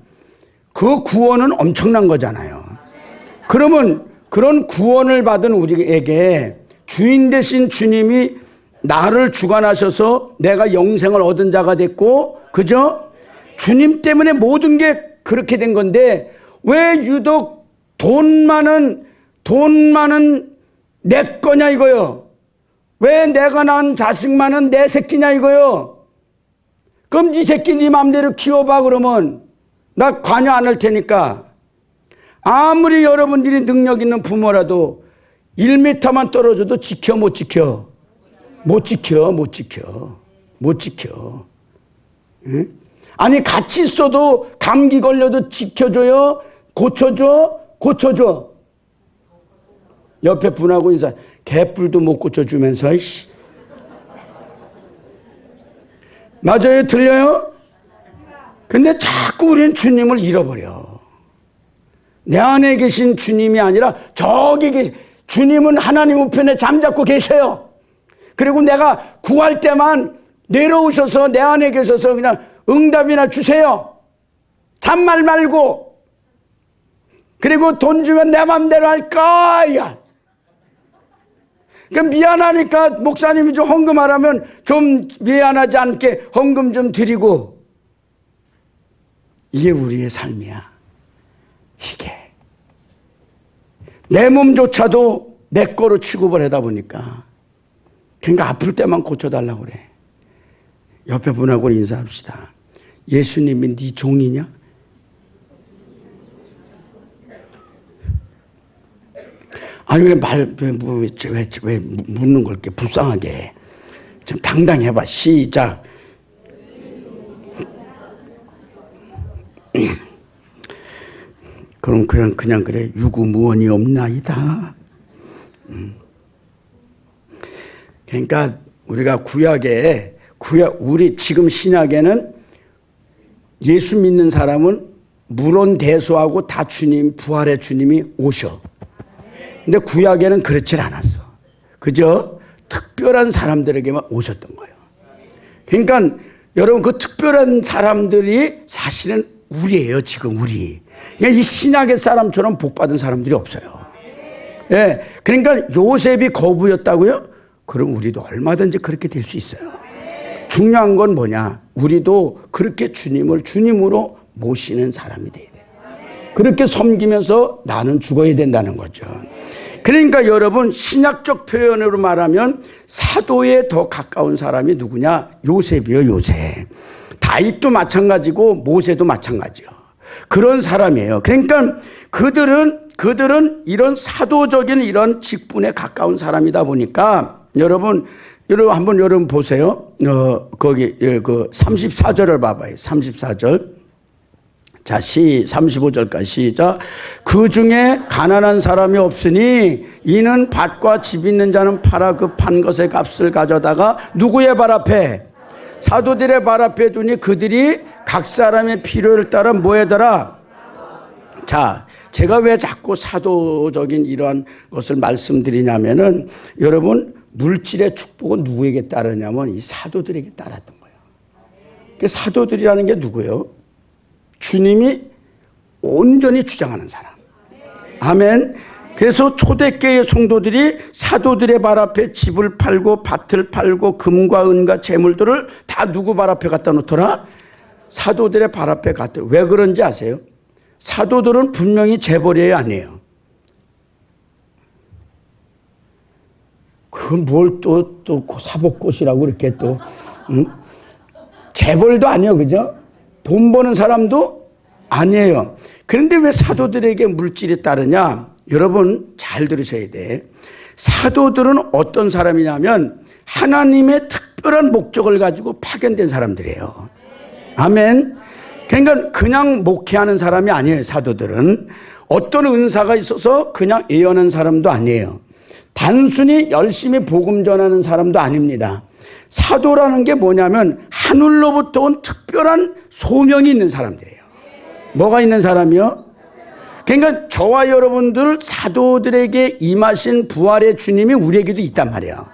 그 구원은 엄청난 거잖아요. 그러면 그런 구원을 받은 우리에게 주인 되신 주님이 나를 주관하셔서 내가 영생을 얻은 자가 됐고, 그죠? 주님 때문에 모든 게 그렇게 된 건데 왜 유독 돈 많은 내 거냐 이거요? 왜 내가 낳은 자식만은 내 새끼냐 이거요? 그럼 네 새끼 네 맘대로 키워봐. 그러면 나 관여 안 할 테니까. 아무리 여러분들이 능력 있는 부모라도 1m만 떨어져도 지켜 못 지켜? 못 지켜. 응? 아니 같이 있어도 감기 걸려도 지켜줘요? 고쳐줘? 옆에 분하고 인사. 개뿔도 못 고쳐주면서. 맞아요? 틀려요? 근데 자꾸 우리는 주님을 잃어버려. 내 안에 계신 주님이 아니라 저기 계신 주님은 하나님 우편에 잠자고 계셔요. 그리고 내가 구할 때만 내려오셔서 내 안에 계셔서 그냥 응답이나 주세요. 잔말 말고. 그리고 돈 주면 내 맘대로 할 거야. 그러니까 미안하니까 목사님이 좀 헌금하라면 좀 미안하지 않게 헌금 좀 드리고, 이게 우리의 삶이야. 이게 내 몸조차도 내 거로 취급을 하다 보니까, 그러니까 아플 때만 고쳐달라고 그래. 옆에 분하고 인사합시다. 예수님이 네 종이냐? 아니 왜 묻는 걸 이렇게 불쌍하게 해. 좀 당당히 해봐. 시작. 그럼 그냥 그래. 유구무원이 없나이다. 그러니까 우리가 우리 지금 신약에는 예수 믿는 사람은 물론 대소하고 다 부활의 주님이 오셔. 근데 구약에는 그렇질 않았어. 그저 특별한 사람들에게만 오셨던 거예요. 그러니까 여러분, 그 특별한 사람들이 사실은 우리예요. 지금 우리. 그러니까 이 신약의 사람처럼 복받은 사람들이 없어요. 예. 그러니까 요셉이 거부였다고요? 그럼 우리도 얼마든지 그렇게 될 수 있어요. 중요한 건 뭐냐? 우리도 그렇게 주님을 주님으로 모시는 사람이 돼야 돼요. 그렇게 섬기면서 나는 죽어야 된다는 거죠. 그러니까 여러분, 신약적 표현으로 말하면 사도에 더 가까운 사람이 누구냐? 요셉이요, 요셉. 다윗도 마찬가지고 모세도 마찬가지요. 그런 사람이에요. 그러니까 그들은 이런 사도적인 이런 직분에 가까운 사람이다 보니까 여러분 한번 보세요. 거기 그 34절을 봐봐요. 34절. 자, 35절까지 시작. 그 중에 가난한 사람이 없으니 이는 밭과 집 있는 자는 팔아 그 판 것의 값을 가져다가 누구의 발 앞에? 사도들의 발 앞에 두니 그들이 각 사람의 필요를 따라 뭐 하더라? 자, 제가 왜 자꾸 사도적인 이러한 것을 말씀드리냐면은 여러분, 물질의 축복은 누구에게 따르냐면 이 사도들에게 따랐던 거예요. 그 사도들이라는 게 누구예요? 주님이 온전히 주장하는 사람. 아멘. 그래서 초대교회 성도들이 사도들의 발 앞에 집을 팔고 밭을 팔고 금과 은과 재물들을 다 누구 발 앞에 갖다 놓더라? 사도들의 발 앞에 갖다. 왜 그런지 아세요? 사도들은 분명히 재벌이에요, 아니에요? 그건 뭘 또 사법고시라고 이렇게 또, 응? 재벌도 아니에요, 그죠? 돈 버는 사람도 아니에요. 그런데 왜 사도들에게 물질이 따르냐? 여러분 잘 들으셔야 돼. 사도들은 어떤 사람이냐면 하나님의 특별한 목적을 가지고 파견된 사람들이에요. 아멘. 그러니까 그냥 목회하는 사람이 아니에요. 사도들은 어떤 은사가 있어서 그냥 예언하는 사람도 아니에요. 단순히 열심히 복음 전하는 사람도 아닙니다. 사도라는 게 뭐냐면 하늘로부터 온 특별한 소명이 있는 사람들이에요. 뭐가 있는 사람이요? 그러니까 저와 여러분들 사도들에게 임하신 부활의 주님이 우리에게도 있단 말이에요.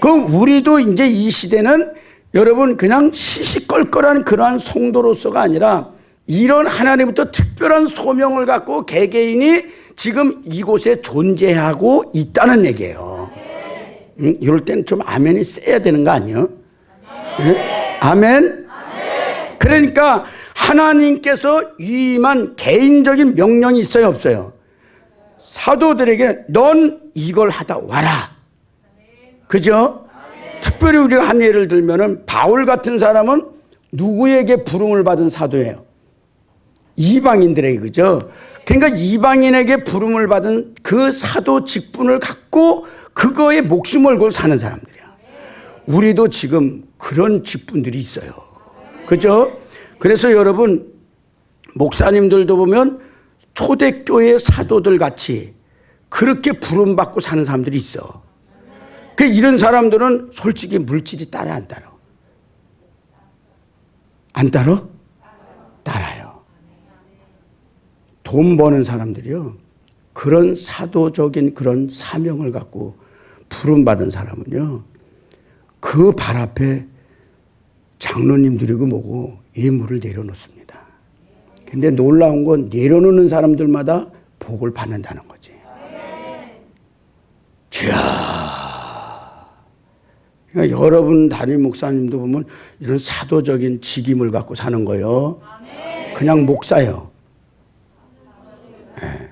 그럼 우리도 이제 이 시대는 여러분 그냥 시시껄껄한 그러한 성도로서가 아니라 이런 하나님부터 특별한 소명을 갖고 개개인이 지금 이곳에 존재하고 있다는 얘기예요. 이럴 때는 좀 아멘이 세야 되는 거 아니에요? 아멘? 그러니까 하나님께서 위임한 개인적인 명령이 있어요, 없어요? 사도들에게 넌 이걸 하다 와라. 그죠? 특별히 우리가 한 예를 들면은 바울 같은 사람은 누구에게 부름을 받은 사도예요? 이방인들에게, 그죠? 그러니까 이방인에게 부름을 받은 그 사도 직분을 갖고 그거에 목숨을 걸고 사는 사람들이야. 우리도 지금 그런 직분들이 있어요. 그죠? 그래서 여러분, 목사님들도 보면 초대교회 사도들 같이 그렇게 부름받고 사는 사람들이 있어. 그 이런 사람들은 솔직히 물질이 따라 안 따라? 안 따라? 따라요. 돈 버는 사람들이요. 그런 사도적인 그런 사명을 갖고 부름받은 사람은요. 그 발 앞에 장로님들이고 뭐고 예물을 내려놓습니다. 근데 놀라운 건 내려놓는 사람들마다 복을 받는다는 거지. 주야 그러니까 여러분 담임 목사님도 보면 이런 사도적인 직임을 갖고 사는 거예요. 그냥 목사예요. 네.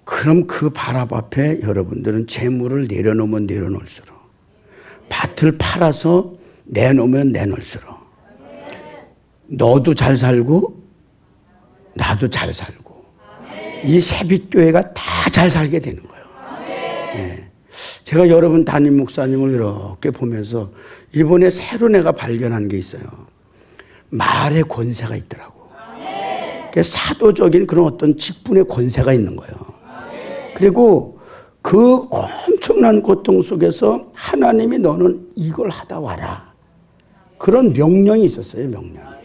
그럼 그 바랍 앞에 여러분들은 재물을 내려놓으면 내려놓을수록, 밭을 팔아서 내놓으면 내놓을수록 너도 잘 살고 나도 잘 살고 이 새빛교회가 다 잘 살게 되는 거예요. 네. 제가 여러분 담임 목사님을 이렇게 보면서 이번에 새로 내가 발견한 게 있어요. 말의 권세가 있더라고. 사도적인 그런 어떤 직분의 권세가 있는 거예요. 그리고 그 엄청난 고통 속에서 하나님이 너는 이걸 하다 와라. 그런 명령이 있었어요, 명령이.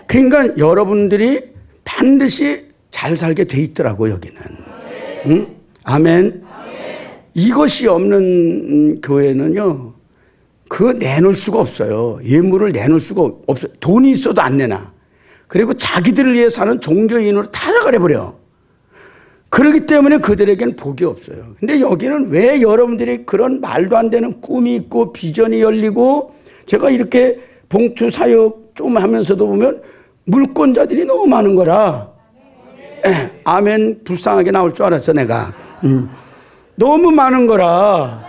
그러니까 여러분들이 반드시 잘 살게 돼 있더라고, 여기는. 응? 아멘. 이것이 없는 교회는요, 그거 내놓을 수가 없어요. 예물을 내놓을 수가 없어요. 돈이 있어도 안 내놔. 그리고 자기들을 위해 사는 종교인으로 타락을 해버려. 그렇기 때문에 그들에겐 복이 없어요. 근데 여기는 왜 여러분들이 그런 말도 안 되는 꿈이 있고 비전이 열리고, 제가 이렇게 봉투 사역 좀 하면서도 보면 물권자들이 너무 많은 거라. 아멘. 불쌍하게 나올 줄 알았어 내가. 너무 많은 거라.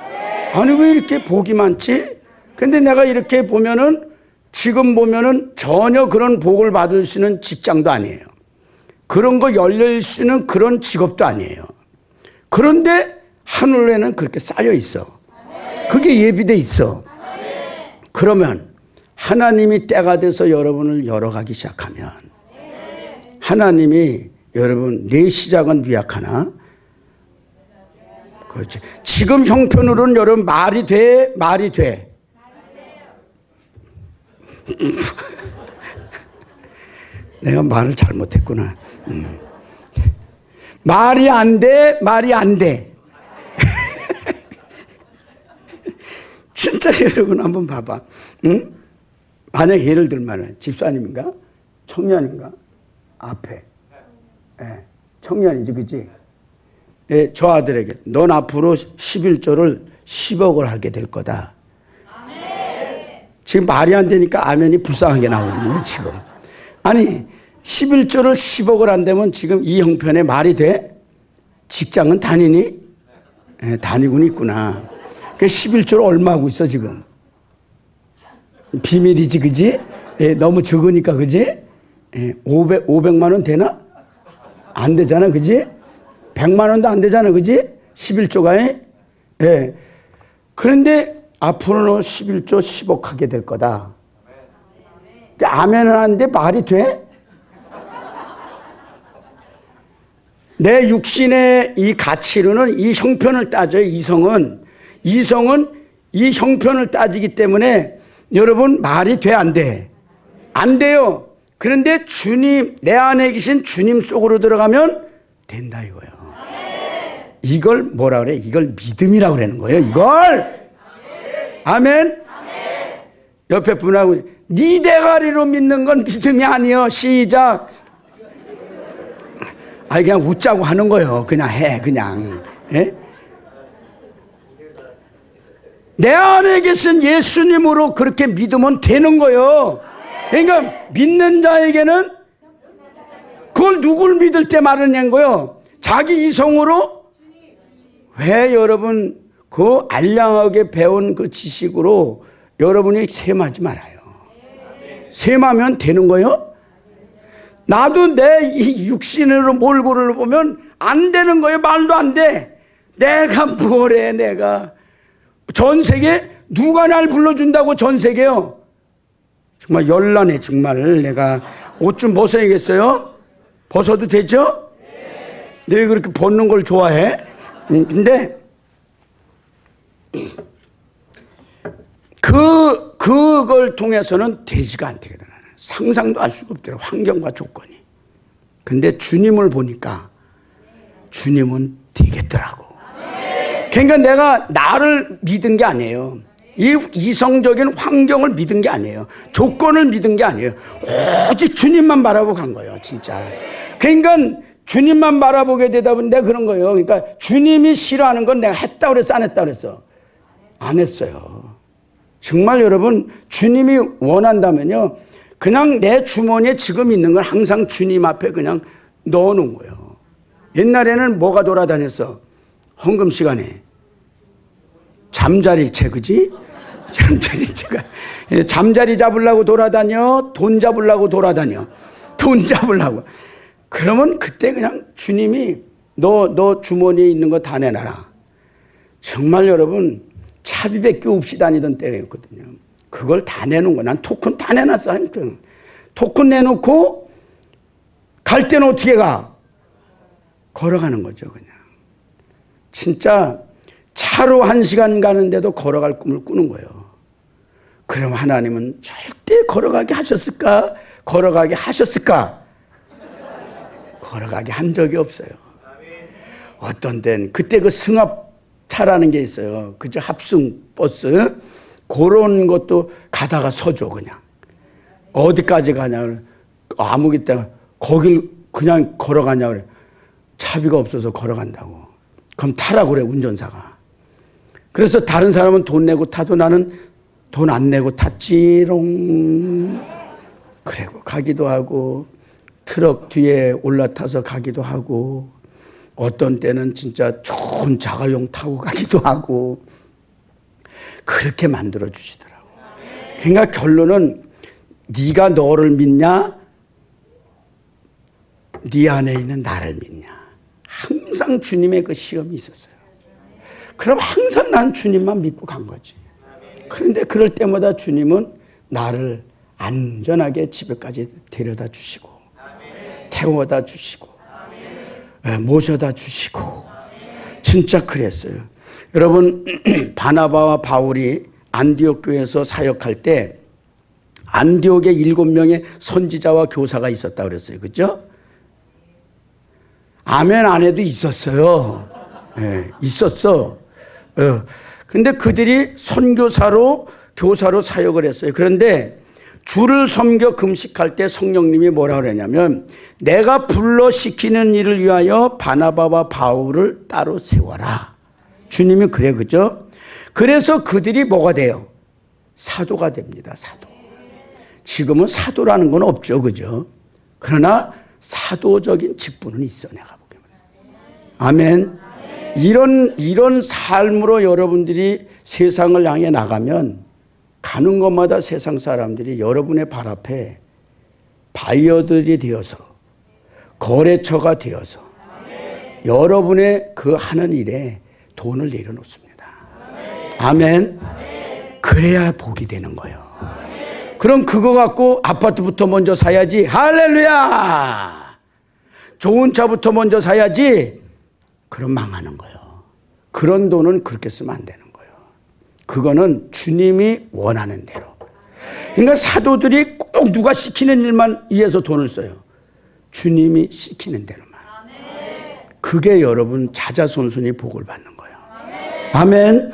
아니 왜 이렇게 복이 많지? 근데 내가 이렇게 보면은, 지금 보면은 전혀 그런 복을 받을 수 있는 직장도 아니에요. 그런 거 열릴 수 있는 그런 직업도 아니에요. 그런데 하늘에는 그렇게 쌓여 있어. 그게 예비돼 있어. 그러면 하나님이 때가 돼서 여러분을 열어가기 시작하면, 하나님이 여러분 내 시작은 미약하나, 그렇지. 지금 형편으로는 여러분 말이 돼, 말이 돼. 내가 말을 잘못했구나. 말이 안 돼, 말이 안 돼. 진짜 여러분 한번 봐봐. 응? 만약 예를 들면 집사님인가? 청년인가? 앞에. 예, 청년이지, 그지? 예, 저 아들에게 넌 앞으로 11조를 10억을 하게 될 거다. 아멘. 지금 말이 안 되니까 아멘이 불쌍하게 나오거든요, 지금. 아니, 11조를 10억을 한다면 지금 이 형편에 말이 돼? 직장은 다니니? 예, 다니고는 있구나. 그 11조를 얼마 하고 있어, 지금? 비밀이지, 그지? 예, 너무 적으니까, 그지? 예, 500만 원 되나? 안 되잖아, 그지? 100만 원도 안 되잖아, 그지? 11조가. 예. 그런데 앞으로는 11조 10억 하게 될 거다. 아멘은 하는데 말이 돼? 내 육신의 이 가치로는 이 형편을 따져요, 이성은. 이성은 이 형편을 따지기 때문에 여러분 말이 돼, 안 돼? 안 돼요. 그런데 주님, 내 안에 계신 주님 속으로 들어가면 된다 이거예요. 이걸 뭐라 그래? 이걸 믿음이라고 그러는 거예요. 이걸. 아멘. 옆에 분하고 네 대가리로 믿는 건 믿음이 아니요. 시작. 아니 그냥 웃자고 하는 거예요. 그냥 해, 그냥. 예? 내 안에 계신 예수님으로 그렇게 믿으면 되는 거예요. 그러니까 믿는 자에게는 그걸 누굴 믿을 때 말하는 거예요? 자기 이성으로? 왜 여러분 그 알량하게 배운 그 지식으로 여러분이 셈하지 말아요. 셈하면 되는 거예요? 나도 내 이 육신으로 몰골을 보면 안 되는 거예요. 말도 안 돼. 내가 뭘 해, 내가. 전 세계 누가 날 불러준다고 전 세계요? 정말 열나네, 정말. 내가 옷 좀 벗어야겠어요? 벗어도 되죠? 네. 그렇게 벗는 걸 좋아해? 근데 그걸 통해서는 되지가 않대거든. 상상도 할 수가 없더라고, 환경과 조건이. 근데 주님을 보니까 주님은 되겠더라고. 그러니까 내가 나를 믿은 게 아니에요. 이 이성적인 환경을 믿은 게 아니에요. 조건을 믿은 게 아니에요. 오직 주님만 바라보고 간 거예요, 진짜. 그러니까 주님만 바라보게 되다 보니 내가 그런 거예요. 그러니까 주님이 싫어하는 건 내가 했다고 그랬어, 안 했다고 그랬어? 안 했어요. 정말 여러분 주님이 원한다면요 그냥 내 주머니에 지금 있는 걸 항상 주님 앞에 그냥 넣어놓은 거예요. 옛날에는 뭐가 돌아다녔어? 헌금 시간에 잠자리채, 그지? 잠자리채가 잠자리 잡으려고 돌아다녀, 돈 잡으려고 돌아다녀, 돈 잡으려고. 그러면 그때 그냥 주님이 너 주머니에 있는 거 다 내놔라. 정말 여러분 차비밖에 없이 다니던 때였거든요. 그걸 다 내놓은 거야. 난 토큰 다 내놨어. 하여튼 토큰 내놓고 갈 때는 어떻게 가? 걸어가는 거죠. 그냥 진짜 차로 1시간 가는데도 걸어갈 꿈을 꾸는 거예요. 그럼 하나님은 절대 걸어가게 하셨을까? 걸어가게 하셨을까? 걸어가게 한 적이 없어요. 어떤 때는 그때 그 승합차라는 게 있어요. 그죠? 합승 버스 그런 것도 가다가 서줘. 그냥 어디까지 가냐 아무기 때문에 거길 그냥 걸어가냐 그래. 차비가 없어서 걸어간다고. 그럼 타라고 그래 운전사가. 그래서 다른 사람은 돈 내고 타도 나는 돈 안 내고 탔지롱. 그리고 가기도 하고 트럭 뒤에 올라타서 가기도 하고 어떤 때는 진짜 좋은 자가용 타고 가기도 하고 그렇게 만들어 주시더라고. 그러니까 결론은 네가 너를 믿냐? 네 안에 있는 나를 믿냐? 항상 주님의 그 시험이 있었어요. 그럼 항상 난 주님만 믿고 간 거지. 그런데 그럴 때마다 주님은 나를 안전하게 집에까지 데려다 주시고 태워다 주시고 모셔다 주시고 진짜 그랬어요. 여러분 바나바와 바울이 안디옥 교회에서 사역할 때 안디옥에 7명의 선지자와 교사가 있었다 그랬어요. 그렇죠? 아멘 안 해도 있었어요. 네, 있었어. 근데 그들이 선교사로 교사로 사역을 했어요. 그런데 주를 섬겨 금식할 때 성령님이 뭐라 그러냐면 내가 불러 시키는 일을 위하여 바나바와 바울을 따로 세워라. 주님이 그래, 그죠? 그래서 그들이 뭐가 돼요? 사도가 됩니다. 사도. 지금은 사도라는 건 없죠, 그죠? 그러나 사도적인 직분은 있어, 내가 보기에는. 아멘. 이런 삶으로 여러분들이 세상을 향해 나가면 가는 곳마다 세상 사람들이 여러분의 발 앞에 바이어들이 되어서 거래처가 되어서 여러분의 그 하는 일에 돈을 내려놓습니다. 아멘. 그래야 복이 되는 거예요. 그럼 그거 갖고 아파트부터 먼저 사야지. 할렐루야. 좋은 차부터 먼저 사야지. 그럼 망하는 거예요. 그런 돈은 그렇게 쓰면 안 되는 거예요. 그거는 주님이 원하는 대로. 그러니까 사도들이 꼭 누가 시키는 일만 위해서 돈을 써요. 주님이 시키는 대로만. 그게 여러분 자자손손이 복을 받는 거예요. 아멘.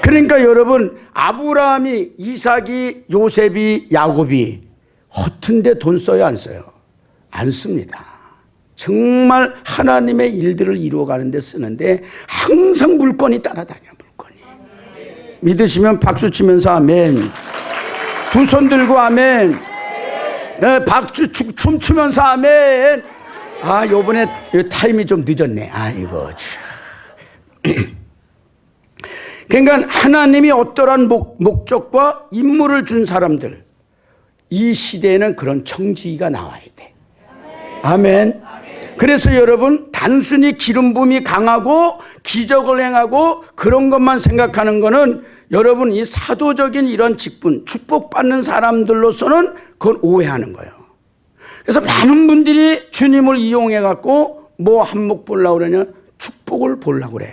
그러니까 여러분 아브라함이 이삭이 요셉이 야곱이 허튼데 돈 써요 안 써요? 안 씁니다. 정말 하나님의 일들을 이루어가는 데 쓰는데 항상 물건이 따라다녀. 물건이. 믿으시면 박수 치면서 아멘. 두 손 들고 아멘. 네, 박수 춤추면서 아멘. 아 요번에 타임이 좀 늦었네. 아이고 그러니까 하나님이 어떠한 목적과 임무를 준 사람들 이 시대에는 그런 청지기가 나와야 돼. 아멘. 그래서 여러분 단순히 기름 부음이 강하고 기적을 행하고 그런 것만 생각하는 거는 여러분 이 사도적인 이런 직분 축복받는 사람들로서는 그건 오해하는 거예요. 그래서 많은 분들이 주님을 이용해 갖고 뭐 한몫 보려고 그러냐 축복을 보려고 그래.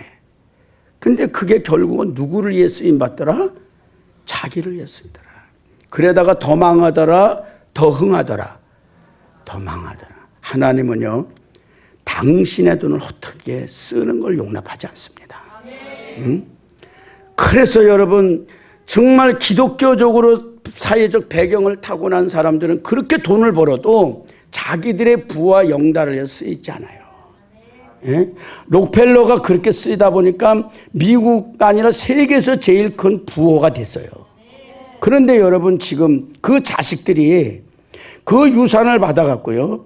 근데 그게 결국은 누구를 위해 쓰임받더라? 자기를 위해 쓰이더라. 그러다가 더 망하더라 더 흥하더라 더 망하더라. 하나님은요 당신의 돈을 헛되게 쓰는 걸 용납하지 않습니다. 응? 그래서 여러분 정말 기독교적으로 사회적 배경을 타고난 사람들은 그렇게 돈을 벌어도 자기들의 부와 영달을 위해 쓰이지 않아요. 예? 록펠러가 그렇게 쓰이다 보니까 미국 아니라 세계에서 제일 큰 부호가 됐어요. 그런데 여러분 지금 그 자식들이 그 유산을 받아갖고요.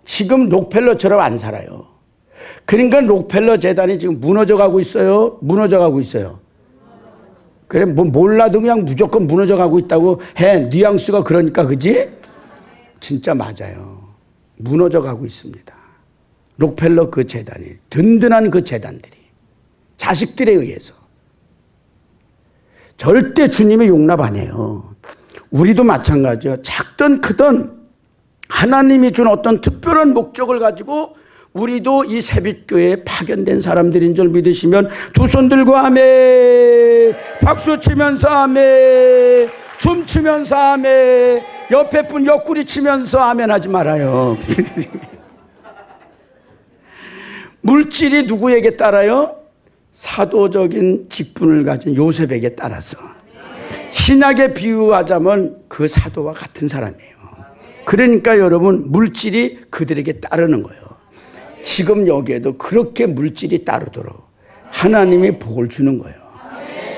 지금 록펠러처럼 안 살아요. 그러니까 록펠러 재단이 지금 무너져가고 있어요. 무너져가고 있어요. 그래 뭐 몰라도 그냥 무조건 무너져가고 있다고 해. 뉘앙스가 그러니까 그지? 진짜 맞아요. 무너져가고 있습니다. 록펠러 그 재단이 든든한 그 재단들이 자식들에 의해서 절대 주님의 용납 안 해요. 우리도 마찬가지예요. 작든 크든 하나님이 준 어떤 특별한 목적을 가지고 우리도 이 새빛교회에 파견된 사람들인 줄 믿으시면 두 손 들고 아멘, 박수 치면서 아멘, 춤추면서 아멘, 옆에 분 옆구리 치면서 아멘 하지 말아요. 물질이 누구에게 따라요? 사도적인 직분을 가진 요셉에게 따라서. 신약에 비유하자면 그 사도와 같은 사람이에요. 그러니까 여러분 물질이 그들에게 따르는 거예요. 지금 여기에도 그렇게 물질이 따르도록 하나님이 복을 주는 거예요.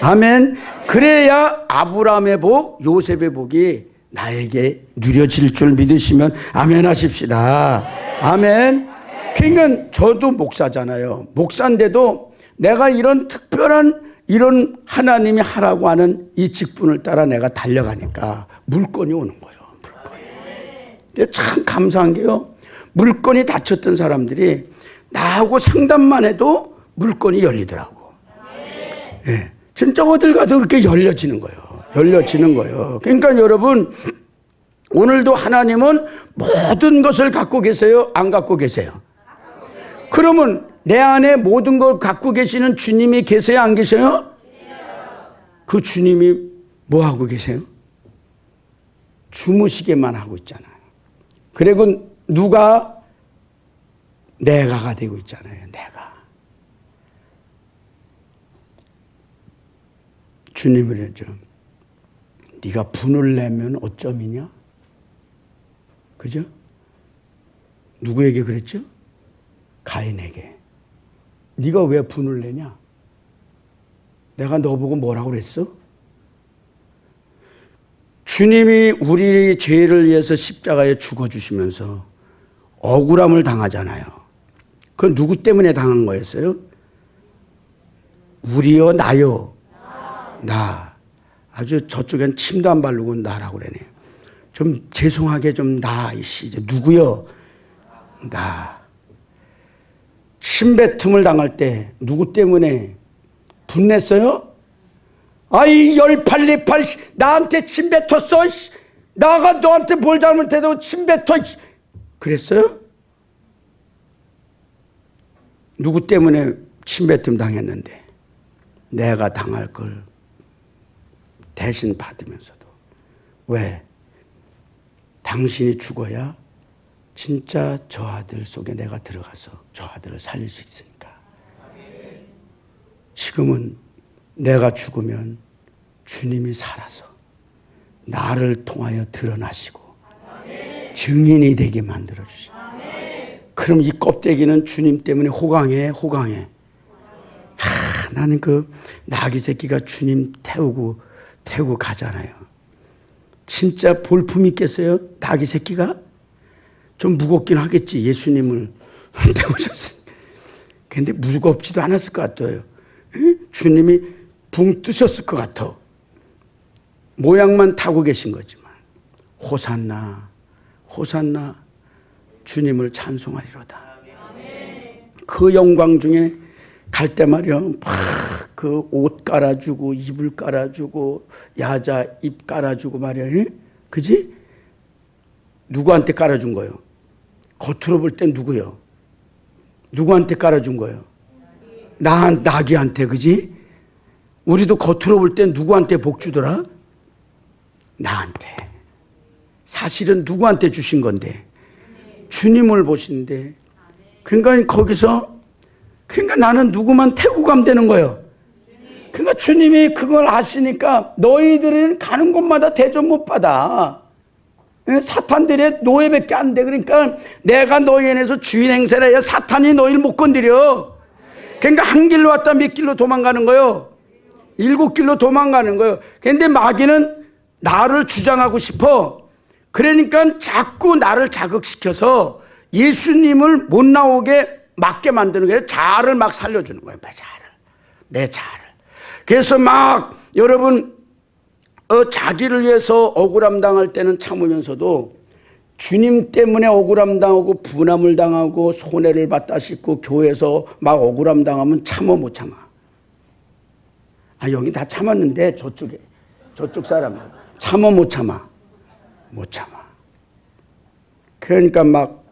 아멘. 그래야 아브라함의 복, 요셉의 복이 나에게 누려질 줄 믿으시면 아멘 하십시다. 아멘. 그러니까 저도 목사잖아요. 목사인데도 내가 이런 특별한 이런 하나님이 하라고 하는 이 직분을 따라 내가 달려가니까 물건이 오는 거예요. 물건이. 참 감사한 게요. 물건이 닫혔던 사람들이 나하고 상담만 해도 물건이 열리더라고. 예. 진짜 어딜 가도 그렇게 열려지는 거예요. 열려지는 거예요. 그러니까 여러분 오늘도 하나님은 모든 것을 갖고 계세요? 안 갖고 계세요? 그러면 내 안에 모든 걸 갖고 계시는 주님이 계세요? 안 계세요? 그 주님이 뭐 하고 계세요? 주무시게만 하고 있잖아요. 그리고 누가? 내가가 되고 있잖아요. 내가. 주님을 해줘. 네가 분을 내면 어쩌미냐? 그죠? 누구에게 그랬죠? 가인에게. 네가 왜 분을 내냐? 내가 너 보고 뭐라고 그랬어? 주님이 우리 죄를 위해서 십자가에 죽어주시면서 억울함을 당하잖아요. 그건 누구 때문에 당한 거였어요? 우리요, 나요? 나. 아주 저쪽엔 침도 안 바르고 나라고 그러네. 좀 죄송하게 좀 나, 이씨. 누구요? 나. 침뱉음을 당할 때 누구 때문에 분냈어요? 아이 열팔리팔 나한테 침뱉었어. 나가 너한테 뭘 잘못해도 침뱉어. 그랬어요? 누구 때문에 침뱉음 당했는데 내가 당할 걸 대신 받으면서도. 왜? 당신이 죽어야 진짜 저 아들 속에 내가 들어가서 저 아들을 살릴 수 있으니까. 지금은 내가 죽으면 주님이 살아서 나를 통하여 드러나시고 증인이 되게 만들어주시고. 그럼 이 껍데기는 주님 때문에 호강해, 호강해. 나는 그 나귀 새끼가 주님 태우고 가잖아요. 진짜 볼품 있겠어요? 나귀 새끼가? 좀 무겁긴 하겠지. 예수님을 태우셨으니까. 근데 무겁지도 않았을 것 같아요. 주님이 붕 뜨셨을 것 같아. 모양만 타고 계신 거지만. 호산나, 호산나, 주님을 찬송하리로다. 그 영광 중에 갈 때 말이야, 막 그 옷 깔아주고, 이불 깔아주고, 야자 입 깔아주고 말이야. 그지? 누구한테 깔아준 거예요? 겉으로 볼 땐 누구요? 누구한테 깔아준 거예요? 나귀한테, 그지? 우리도 겉으로 볼 땐 누구한테 복 주더라? 나한테. 사실은 누구한테 주신 건데? 주님을 보시는데. 그러니까 거기서, 그러니까 나는 누구만 태우고 가면 되는 거예요. 그러니까 주님이 그걸 아시니까 너희들은 가는 곳마다 대접 못 받아. 사탄들의 노예밖에 안 돼. 그러니까 내가 너희 안에서 주인 행세를 해야 사탄이 너희를 못 건드려. 그러니까 한 길로 왔다 몇 길로 도망가는 거예요. 7길로 도망가는 거예요. 그런데 마귀는 나를 주장하고 싶어. 그러니까 자꾸 나를 자극시켜서 예수님을 못 나오게 막게 만드는 거예요. 자아를 막 살려주는 거예요. 내 자아를. 그래서 막 여러분 자기를 위해서 억울함 당할 때는 참으면서도 주님 때문에 억울함 당하고 분함을 당하고 손해를 받다 싶고 교회에서 막 억울함 당하면 참어 못 참아. 여기 다 참았는데 저쪽 사람들 참어 못 참아. 못 참아. 그러니까 막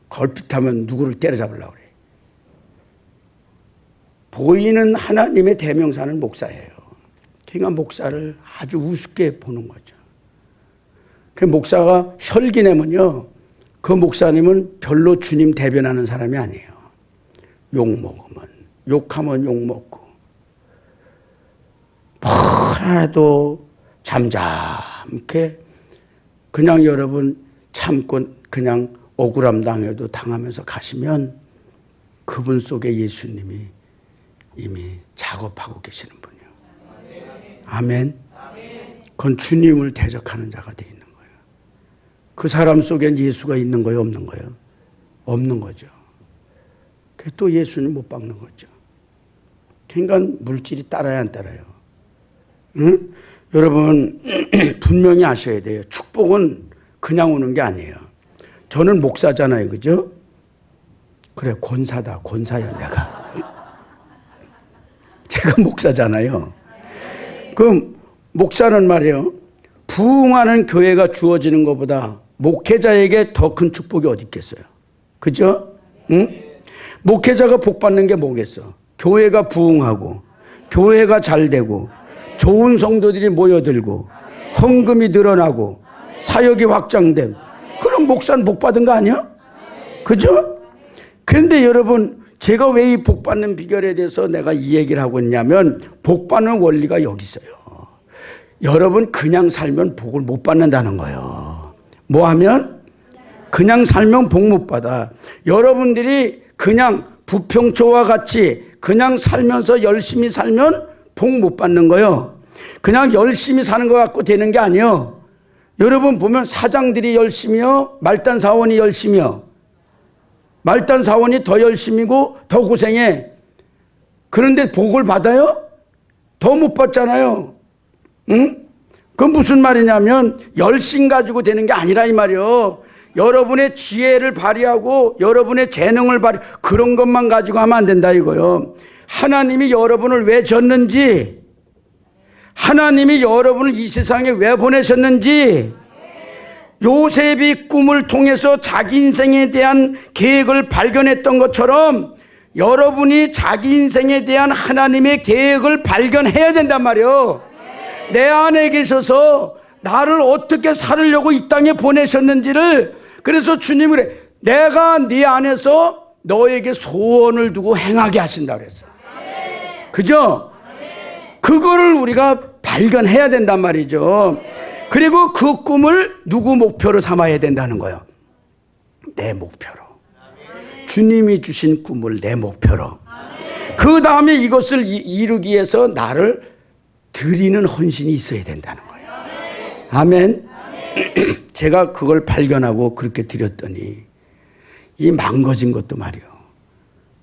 걸핏하면 누구를 때려잡으려고 그래. 보이는 하나님의 대명사는 목사예요. 그러니까 목사를 아주 우습게 보는 거죠. 그 목사가 혈기 내면요, 그 목사님은 별로 주님 대변하는 사람이 아니에요. 욕하면 욕먹고, 하나도 잠잠케 그냥 여러분 참고 그냥 억울함 당해도 당하면서 가시면 그분 속에 예수님이 이미 작업하고 계시는 분이요. 아멘. 그건 주님을 대적하는 자가 돼 있는 거예요. 그 사람 속엔 예수가 있는 거예요, 없는 거예요? 없는 거죠. 또 예수님 못 박는 거죠. 그러니까 물질이 따라야 안 따라요? 응? 여러분 분명히 아셔야 돼요. 축복은 그냥 오는 게 아니에요. 저는 목사잖아요, 그죠? 그래, 권사야 내가. 제가 목사잖아요. 그 목사는 말이에요, 부흥하는 교회가 주어지는 것보다 목회자에게 더 큰 축복이 어디 있겠어요? 그죠? 응? 목회자가 복 받는 게 뭐겠어? 교회가 부흥하고 교회가 잘 되고 좋은 성도들이 모여들고 헌금이 늘어나고 사역이 확장됨. 그럼 목사는 복 받은 거 아니야? 그죠? 그런데 여러분, 제가 왜 이 복 받는 비결에 대해서 내가 이 얘기를 하고 있냐면, 복 받는 원리가 여기 있어요. 여러분 그냥 살면 복을 못 받는다는 거예요. 뭐 하면? 그냥 살면 복 못 받아. 여러분들이 그냥 부평초와 같이 그냥 살면서 열심히 살면 복 못 받는 거예요. 그냥 열심히 사는 것 같고 되는 게 아니에요. 여러분 보면 사장들이 열심히요, 말단 사원이 열심히요. 말단 사원이 더 열심히고 더 고생해. 그런데 복을 받아요? 더 못 받잖아요. 응? 그건 무슨 말이냐면 열심 가지고 되는 게 아니라 이 말이에요. 여러분의 지혜를 발휘하고 여러분의 재능을 그런 것만 가지고 하면 안 된다 이거요. 하나님이 여러분을 왜 졌는지, 하나님이 여러분을 이 세상에 왜 보내셨는지, 요셉이 꿈을 통해서 자기 인생에 대한 계획을 발견했던 것처럼 여러분이 자기 인생에 대한 하나님의 계획을 발견해야 된단 말이에요. 내 안에 계셔서 나를 어떻게 살으려고 이 땅에 보내셨는지를, 그래서 주님이 그래, 내가 네 안에서 너에게 소원을 두고 행하게 하신다 그랬어. 그죠? 그거를 우리가 발견해야 된단 말이죠. 그리고 그 꿈을 누구 목표로 삼아야 된다는 거예요? 내 목표로. 주님이 주신 꿈을 내 목표로. 그 다음에 이것을 이루기 위해서 나를 드리는 헌신이 있어야 된다는 거예요. 아멘. 제가 그걸 발견하고 그렇게 드렸더니 이 망가진 것도 말이요,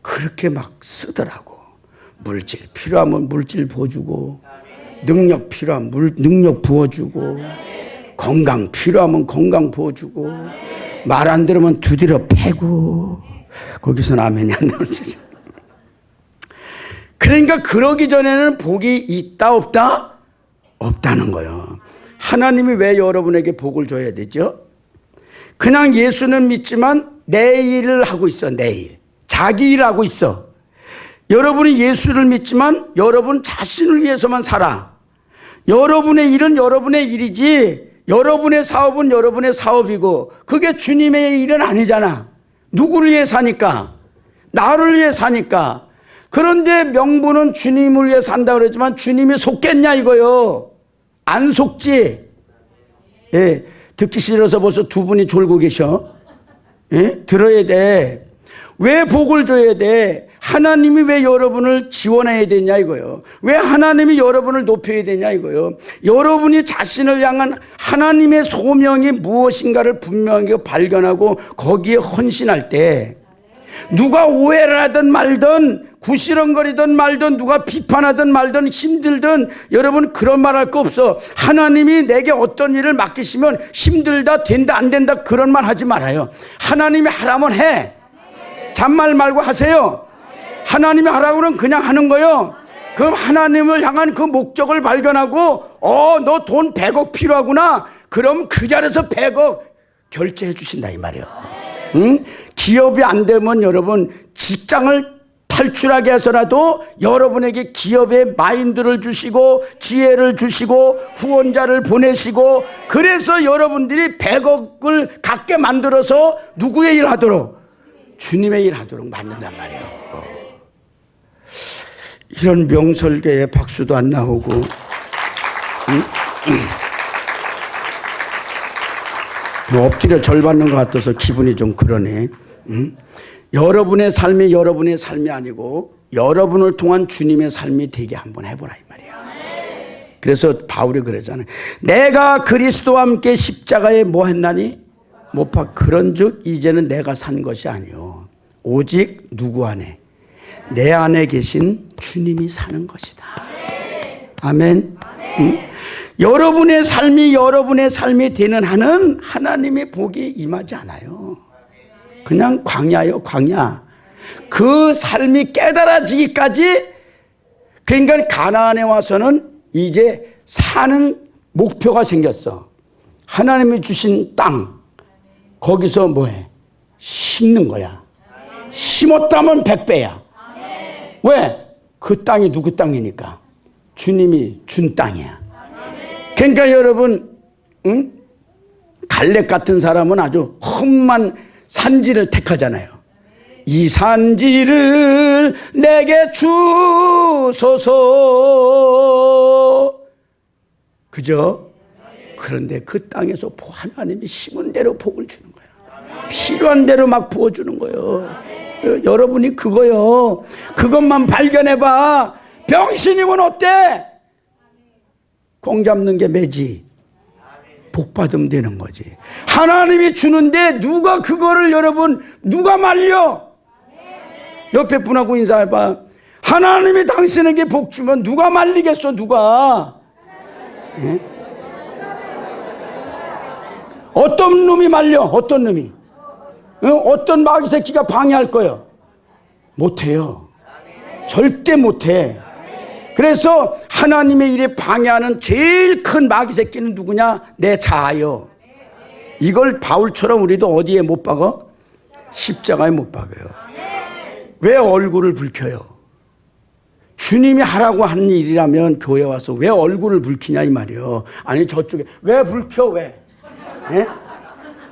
그렇게 막 쓰더라고. 물질 필요하면 물질 부어주고, 능력 필요하면 능력 부어주고, 건강 필요하면 건강 부어주고, 말 안 들으면 두드려 패고. 거기서는 아멘이 안 나오지. 그러니까 그러기 전에는 복이 있다 없다? 없다는 거예요. 하나님이 왜 여러분에게 복을 줘야 되죠? 그냥 예수는 믿지만 내 일을 하고 있어. 내 일, 자기 일 하고 있어. 여러분이 예수를 믿지만 여러분 자신을 위해서만 살아. 여러분의 일은 여러분의 일이지, 여러분의 사업은 여러분의 사업이고, 그게 주님의 일은 아니잖아. 누구를 위해 사니까? 나를 위해 사니까. 그런데 명분은 주님을 위해 산다고 그러지만 주님이 속겠냐 이거요. 안 속지. 예, 듣기 싫어서 벌써 두 분이 졸고 계셔. 예? 들어야 돼. 왜 복을 줘야 돼? 하나님이 왜 여러분을 지원해야 되냐 이거요. 왜 하나님이 여러분을 높여야 되냐 이거요. 여러분이 자신을 향한 하나님의 소명이 무엇인가를 분명히 발견하고 거기에 헌신할 때 누가 오해를 하든 말든 구시렁거리든 말든 누가 비판하든 말든 힘들든 여러분 그런 말 할 거 없어. 하나님이 내게 어떤 일을 맡기시면 힘들다 된다 안 된다 그런 말 하지 말아요. 하나님이 하라면 해. 잔말 말고 하세요. 하나님이 하라고는 그냥 하는 거요. 그럼 하나님을 향한 그 목적을 발견하고 너 돈 100억 필요하구나. 그럼 그 자리에서 100억 결제해 주신다 이 말이에요. 응? 기업이 안 되면 여러분 직장을 탈출하게 해서라도 여러분에게 기업의 마인드를 주시고 지혜를 주시고 후원자를 보내시고 그래서 여러분들이 100억을 갖게 만들어서 누구의 일 하도록? 주님의 일 하도록 만든단 말이에요. 이런 명설계에 박수도 안 나오고 엎드려 절 받는 것 같아서 기분이 좀 그러네. 여러분의 삶이 여러분의 삶이 아니고 여러분을 통한 주님의 삶이 되게 한번 해보라 이 말이야. 그래서 바울이 그러잖아요. 내가 그리스도와 함께 십자가에 뭐 했나니? 못 박. 그런즉 이제는 내가 산 것이 아니요 오직 누구 안에? 내 안에 계신 주님이 사는 것이다. 아멘. 여러분의 삶이 되는 한은 하나님의 복이 임하지 않아요. 그냥 광야요, 광야. 그 삶이 깨달아지기까지, 그러니까 가나안에 와서는 이제 사는 목표가 생겼어. 하나님이 주신 땅, 거기서 뭐해? 심는 거야. 심었다면 100배야. 왜? 그 땅이 누구 땅이니까? 주님이 준 땅이야. 그러니까 여러분, 갈렙 같은 사람은 아주 험한 산지를 택하잖아요. 이 산지를 내게 주소서. 그죠? 그런데 그 땅에서 하나님이 심은 대로 복을 주는 거야. 필요한 대로 막 부어주는 거예요. 여러분이 그거요. 그것만 발견해봐. 병신이면 어때? 공 잡는 게 매지. 복 받으면 되는 거지. 하나님이 주는데 누가 그거를 여러분 누가 말려? 옆에 분하고 인사해봐. 하나님이 당신에게 복 주면 누가 말리겠어? 누가? 네? 어떤 놈이 말려? 어떤 놈이? 어떤 마귀 새끼가 방해할 거예요? 못해요. 절대 못해. 그래서 하나님의 일에 방해하는 제일 큰 마귀 새끼는 누구냐? 내 자아요. 이걸 바울처럼 우리도 어디에 못 박어? 십자가에 못 박아요. 왜 얼굴을 붉혀요? 주님이 하라고 하는 일이라면 교회 와서 왜 얼굴을 붉히냐 이 말이에요. 아니 저쪽에 왜 붉혀 왜? 예?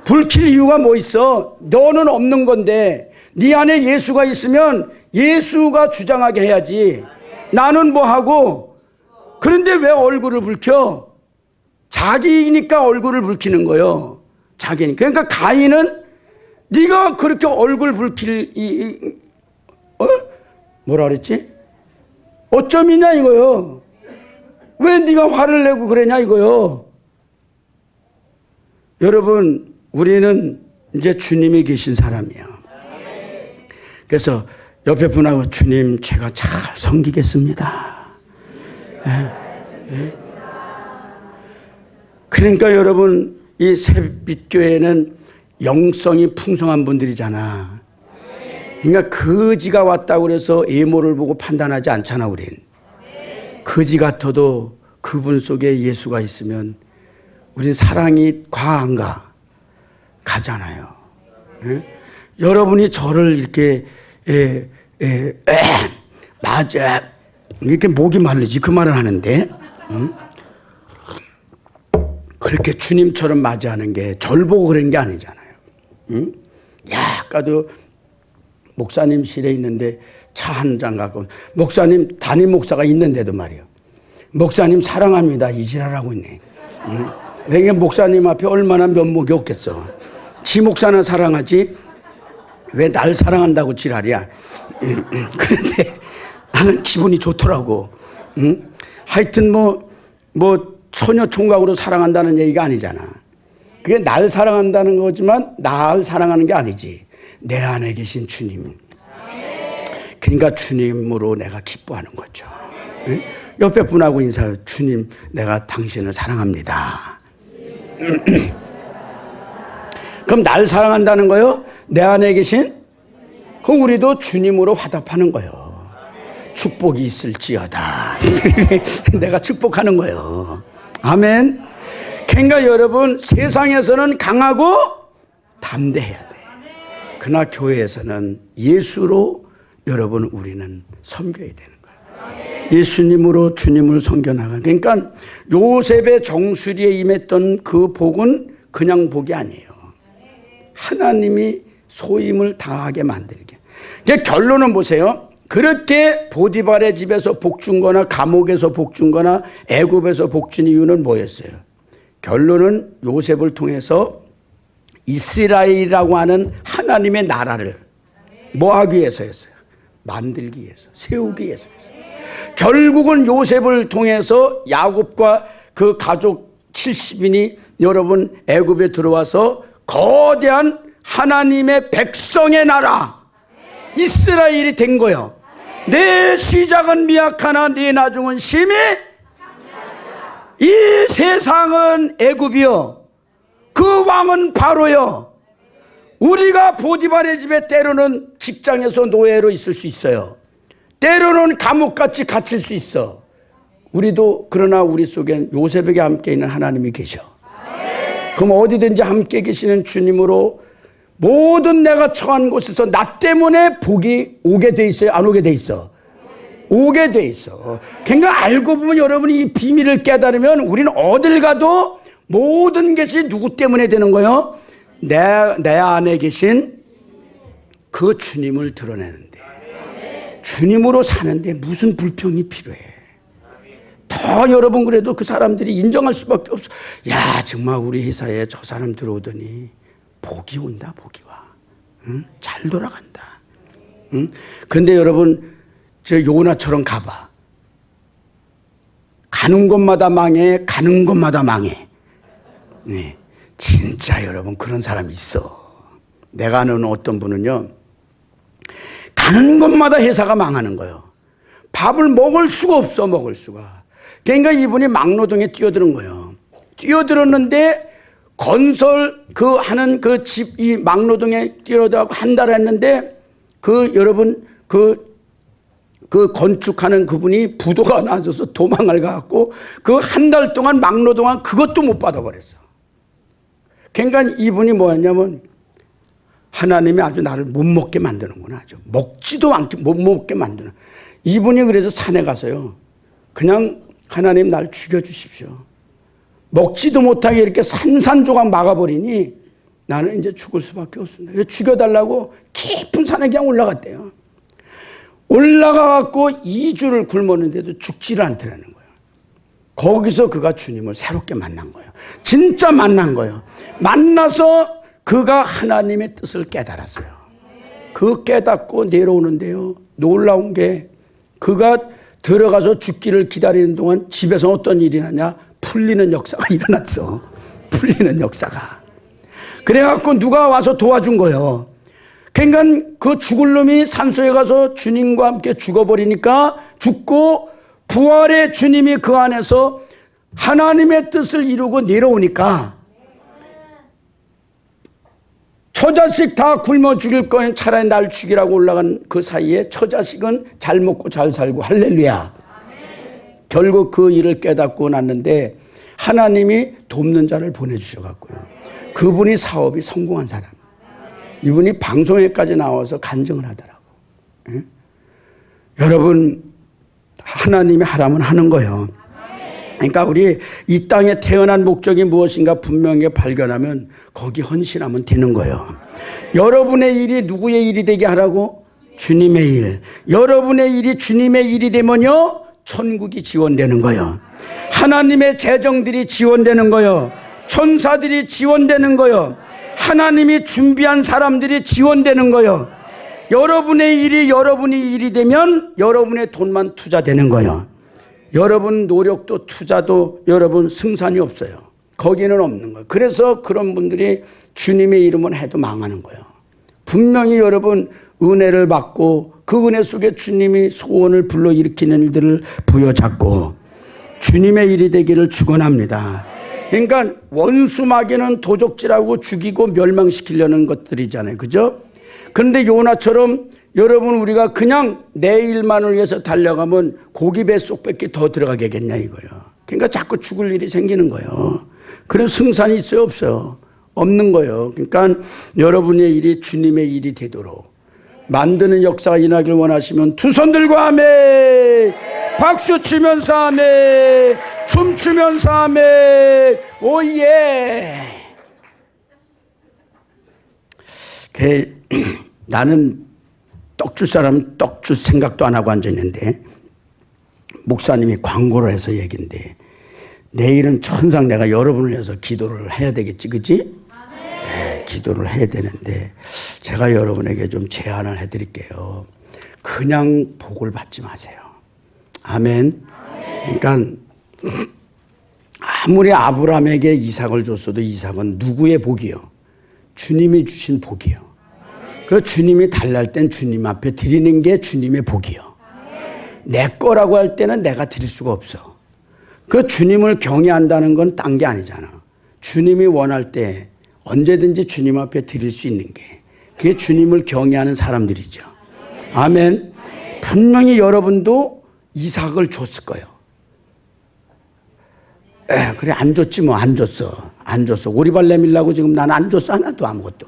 붉힐 이유가 뭐 있어? 너는 없는 건데 네 안에 예수가 있으면 예수가 주장하게 해야지. 나는 뭐 하고? 그런데 왜 얼굴을 붉혀? 자기니까 얼굴을 붉히는 거예요. 자기니까. 그러니까 가인은 네가 그렇게 얼굴 붉힐 뭐라 그랬지? 어점이냐 이거요. 왜 네가 화를 내고 그러냐 이거요. 여러분 우리는 이제 주님이 계신 사람이에요. 그래서 옆에 분하고 주님 제가 잘 섬기겠습니다. 그러니까 여러분 이 새빛교회는 영성이 풍성한 분들이잖아. 그러니까 거지가 왔다고 그래서 외모를 보고 판단하지 않잖아 우린. 거지 같아도 그분 속에 예수가 있으면 우린 사랑이 안 가? 가잖아요. 여러분이 저를 이렇게 맞아 이렇게 목이 마르지 그 말을 하는데 그렇게 주님처럼 맞이하는 게 절 보고 그런 게 아니잖아요. 야 아까도 목사님실에 있는데 차 한 잔 갖고 목사님 담임 목사가 있는데도 말이요. 목사님 사랑합니다 이 지랄하고 있네. 왜냐면 목사님 앞에 얼마나 면목이 없겠어. 지 목사는 사랑하지. 왜 날 사랑한다고 지랄이야. 그런데 나는 기분이 좋더라고. 하여튼 뭐 처녀 총각으로 사랑한다는 얘기가 아니잖아. 그게 날 사랑한다는 거지만 날 사랑하는 게 아니지. 내 안에 계신 주님. 그러니까 주님으로 내가 기뻐하는 거죠. 옆에 분하고 인사해. 주님, 내가 당신을 사랑합니다. 그럼 날 사랑한다는 거요? 내 안에 계신? 그럼 우리도 주님으로 화답하는 거예요. 축복이 있을지어다. 내가 축복하는 거예요. 아멘. 그러니까 여러분, 세상에서는 강하고 담대해야 돼. 그러나 교회에서는 예수로 여러분 우리는 섬겨야 되는 거예요. 예수님으로 주님을 섬겨나가는. 그러니까 요셉의 정수리에 임했던 그 복은 그냥 복이 아니에요. 하나님이 소임을 다하게 만들게. 그러니까 결론은 보세요. 그렇게 보디발의 집에서 복준 거나 감옥에서 복준 거나 애굽에서 복준 이유는 뭐였어요? 결론은 요셉을 통해서 이스라엘이라고 하는 하나님의 나라를 뭐 하기 위해서였어요? 만들기 위해서, 세우기 위해서였어요. 결국은 요셉을 통해서 야곱과 그 가족 70인이 여러분 애굽에 들어와서 거대한 하나님의 백성의 나라 이스라엘이 된 거예요. 내 시작은 미약하나 내 나중은 심히. 이 세상은 애굽이요, 그 왕은 바로요. 우리가 보디발의 집에 때로는 직장에서 노예로 있을 수 있어요. 때로는 감옥같이 갇힐 수 있어. 우리도 그러나 우리 속엔 요셉에게 함께 있는 하나님이 계셔. 그럼 어디든지 함께 계시는 주님으로 모든 내가 처한 곳에서 나 때문에 복이 오게 돼 있어요? 안 오게 돼 있어? 오게 돼 있어. 그러니까 알고 보면 여러분이 이 비밀을 깨달으면 우리는 어딜 가도 모든 것이 누구 때문에 되는 거예요? 내 안에 계신 그 주님을 드러내는데, 주님으로 사는데 무슨 불평이 필요해? 더 여러분 그래도 그 사람들이 인정할 수밖에 없어. 야, 정말 우리 회사에 저 사람 들어오더니 복이 온다, 복이 와. 응? 잘 돌아간다. 응? 근데 여러분 저 요나처럼 가봐. 가는 곳마다 망해, 가는 곳마다 망해. 네, 진짜 여러분 그런 사람이 있어. 내가 아는 어떤 분은요, 가는 곳마다 회사가 망하는 거예요. 밥을 먹을 수가 없어, 먹을 수가. 그러니까 이분이 막노동에 뛰어드는 거예요. 뛰어들었는데 건설 그 하는 그 집 이 막노동에 뛰어들어가고 한 달 했는데 그 여러분 그 건축하는 그분이 부도가 나서 도망을 가갖고 그 한 달 동안 막노동한 그것도 못 받아버렸어. 그러니까 이분이 뭐였냐면 하나님이 아주 나를 못 먹게 만드는구나. 아주 먹지도 않게 못 먹게 만드는. 이분이 그래서 산에 가서요, 그냥 하나님 날 죽여주십시오. 먹지도 못하게 이렇게 산산조각 막아버리니 나는 이제 죽을 수밖에 없습니다. 그래서 죽여달라고 깊은 산에 그냥 올라갔대요. 올라가갖고 2주를 굶었는데도 죽지를 않더라는 거예요. 거기서 그가 주님을 새롭게 만난 거예요. 진짜 만난 거예요. 만나서 그가 하나님의 뜻을 깨달았어요. 그 깨닫고 내려오는데요, 놀라운 게 그가 들어가서 죽기를 기다리는 동안 집에서 어떤 일이 나냐? 풀리는 역사가 일어났어. 풀리는 역사가. 그래갖고 누가 와서 도와준 거예요. 그러니까 그 죽을 놈이 산소에 가서 주님과 함께 죽어버리니까 죽고 부활의 주님이 그 안에서 하나님의 뜻을 이루고 내려오니까 처자식 다 굶어 죽일 거면 차라리 날 죽이라고 올라간 그 사이에 처자식은 잘 먹고 잘 살고 할렐루야. 결국 그 일을 깨닫고 났는데 하나님이 돕는 자를 보내주셔갖고요, 그분이 사업이 성공한 사람. 이분이 방송에까지 나와서 간증을 하더라고. 예? 여러분 하나님이 하라면 하는 거예요. 그러니까 우리 이 땅에 태어난 목적이 무엇인가 분명히 발견하면 거기 헌신하면 되는 거예요. 여러분의 일이 누구의 일이 되게 하라고? 주님의 일. 여러분의 일이 주님의 일이 되면요, 천국이 지원되는 거예요. 하나님의 재정들이 지원되는 거예요. 천사들이 지원되는 거예요. 하나님이 준비한 사람들이 지원되는 거예요. 여러분의 일이 여러분이 일이 되면 여러분의 돈만 투자되는 거예요. 여러분 노력도 투자도 여러분 승산이 없어요. 거기는 없는 거예요. 그래서 그런 분들이 주님의 이름은 해도 망하는 거예요. 분명히 여러분 은혜를 받고 그 은혜 속에 주님이 소원을 불러일으키는 일들을 부여잡고 주님의 일이 되기를 축원합니다. 그러니까 원수 마귀는 도적질하고 죽이고 멸망시키려는 것들이잖아요. 그죠? 그런데 요나처럼 여러분 우리가 그냥 내 일만을 위해서 달려가면 고기 뱃속밖에 더 들어가겠냐 이거예요. 그러니까 자꾸 죽을 일이 생기는 거예요. 그래서 승산이 있어요 없어요? 없는 거예요. 그러니까 여러분의 일이 주님의 일이 되도록 만드는 역사가 일어나길 원하시면 두 손 들고 아멘, 박수 치면서 아멘, 춤추면서 아멘, 오예. 나는 떡 줄 사람은 떡 줄 생각도 안 하고 앉아있는데 목사님이 광고를 해서 얘기인데 내일은 천상 내가 여러분을 위해서 기도를 해야 되겠지, 그치? 네, 기도를 해야 되는데 제가 여러분에게 좀 제안을 해드릴게요. 그냥 복을 받지 마세요. 아멘. 그러니까 아무리 아브라함에게 이삭을 줬어도 이삭은 누구의 복이요? 주님이 주신 복이요. 그 주님이 달랄 땐 주님 앞에 드리는 게 주님의 복이요. 내 거라고 할 때는 내가 드릴 수가 없어. 그 주님을 경외한다는 건 딴 게 아니잖아. 주님이 원할 때 언제든지 주님 앞에 드릴 수 있는 게 그게 주님을 경외하는 사람들이죠. 아멘. 분명히 여러분도 이삭을 줬을 거예요. 그래 안 줬지 뭐. 안 줬어. 오리발 내밀라고 지금 난 안 줬어. 하나도 아무것도.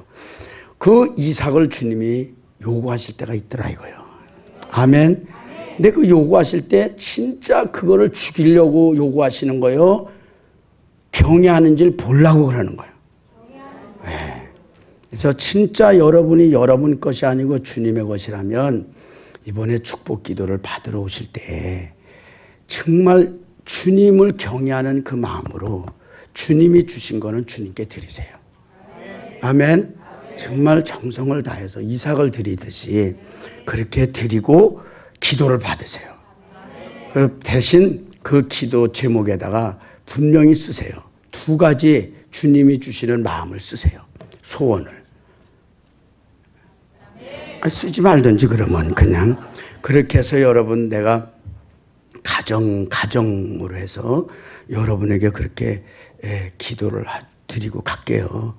그 이삭을 주님이 요구하실 때가 있더라 이거요. 아멘. 근데 그 요구하실 때 진짜 그거를 죽이려고 요구하시는 거예요? 경외하는지를 보려고 그러는 거예요. 네. 그래서 진짜 여러분이 여러분 것이 아니고 주님의 것이라면 이번에 축복 기도를 받으러 오실 때 정말 주님을 경외하는 그 마음으로 주님이 주신 거는 주님께 드리세요. 아멘. 정말 정성을 다해서 이삭을 드리듯이 그렇게 드리고 기도를 받으세요. 대신 그 기도 제목에다가 분명히 쓰세요. 두 가지 주님이 주시는 마음을 쓰세요. 소원을. 쓰지 말든지 그러면 그냥 그렇게 해서 여러분 내가 가정으로 해서 여러분에게 그렇게 기도를 드리고 갈게요.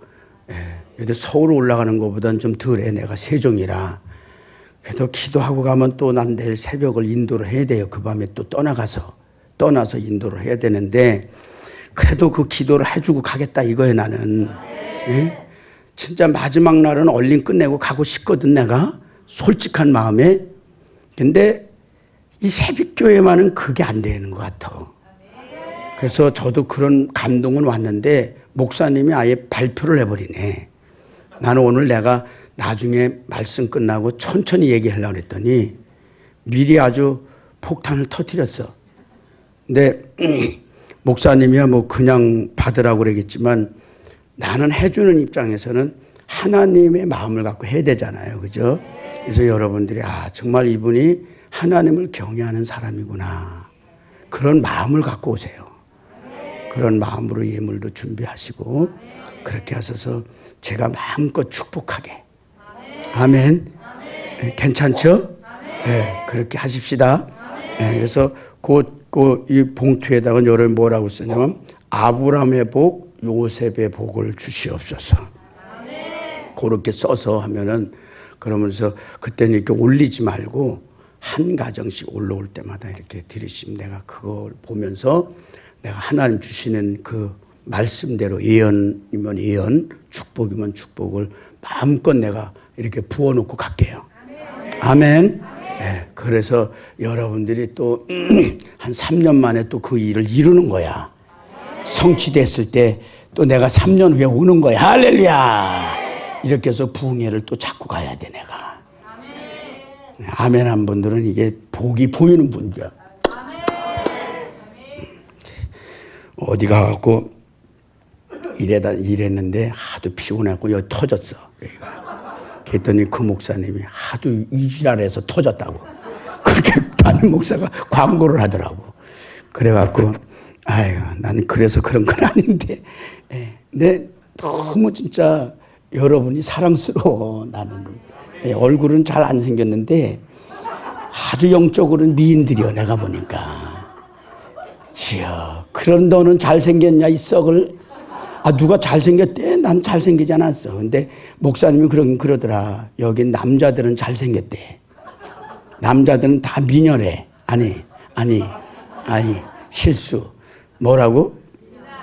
근데 서울 올라가는 것보다는 좀 덜해. 내가 세종이라. 그래도 기도하고 가면 또 난 내일 새벽을 인도를 해야 돼요. 그 밤에 또 떠나서 인도를 해야 되는데 그래도 그 기도를 해주고 가겠다 이거예요 나는. 예? 진짜 마지막 날은 얼른 끝내고 가고 싶거든 내가. 솔직한 마음에. 근데 이 새벽교회만은 그게 안 되는 것 같아. 그래서 저도 그런 감동은 왔는데 목사님이 아예 발표를 해버리네. 나는 오늘 내가 나중에 말씀 끝나고 천천히 얘기하려고 했더니 미리 아주 폭탄을 터뜨렸어. 근데 목사님이야 뭐 그냥 받으라고 그러겠지만 나는 해주는 입장에서는 하나님의 마음을 갖고 해야 되잖아요. 그죠? 그래서 여러분들이 정말 이분이 하나님을 경외하는 사람이구나. 그런 마음을 갖고 오세요. 그런 마음으로 예물도 준비하시고 그렇게 하셔서 제가 마음껏 축복하게. 아멘. 괜찮죠? 네, 그렇게 하십시다. 네, 그래서 이 봉투에다가 여러분 뭐라고 쓰냐면 아브라함의 복, 요셉의 복을 주시옵소서. 그렇게 써서 하면은 그러면서 그때는 이렇게 올리지 말고 한 가정씩 올라올 때마다 이렇게 드리시면 내가 그걸 보면서 내가 하나님 주시는 그 말씀대로 예언이면 예언, 축복이면 축복을 마음껏 내가 이렇게 부어놓고 갈게요. 아멘. 네, 그래서 여러분들이 또 한 3년 만에 또 그 일을 이루는 거야. 성취됐을 때 또 내가 3년 후에 오는 거야. 할렐루야. 이렇게 해서 부흥회를 또 잡고 가야 돼 내가. 아멘 한 분들은 이게 복이 보이는 분이야. 어디 가갖고 일했는데 하도 피곤해갖고 여기 터졌어. 여기가. 그랬더니 그 목사님이 하도 이 지랄해서 터졌다고. 그렇게 담임 목사가 광고를 하더라고. 그래갖고 아유 나는 그래서 그런 건 아닌데. 근데 너무 진짜 여러분이 사랑스러워. 나는 얼굴은 잘 안 생겼는데 아주 영적으로는 미인들이여. 내가 보니까. 지여 그런 너는 잘생겼냐 이 썩을. 누가 잘생겼대? 난 잘생기지 않았어. 근데 목사님이 그러더라. 여기 남자들은 잘생겼대. 남자들은 다 미녀래. 아니 실수. 뭐라고?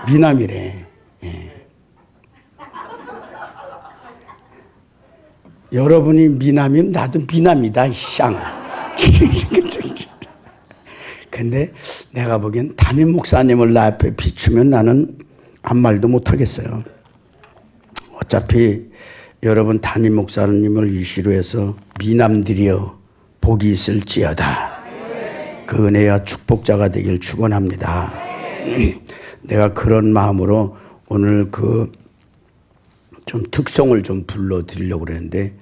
미남이래. 여러분이 미남이면 나도 미남이다. 샹. 근데 내가 보기엔 담임 목사님을 나 앞에 비추면 나는 아무 말도 못하겠어요. 어차피 여러분 담임 목사님을 이시로 해서 미남들이여 복이 있을지어다. 그 은혜와 축복자가 되길 축원합니다. 내가 그런 마음으로 오늘 좀 특송을 좀 불러드리려고 그랬는데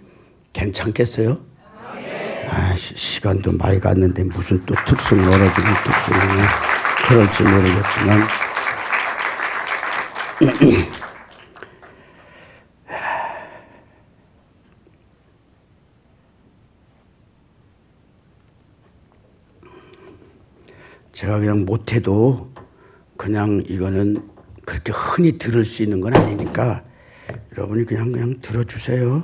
괜찮겠어요? 시간도 많이 갔는데 무슨 또 특송 열어주는 특송이냐 그럴지 모르겠지만 제가 그냥 못해도 그냥 이거는 그렇게 흔히 들을 수 있는 건 아니니까 여러분이 그냥 들어주세요.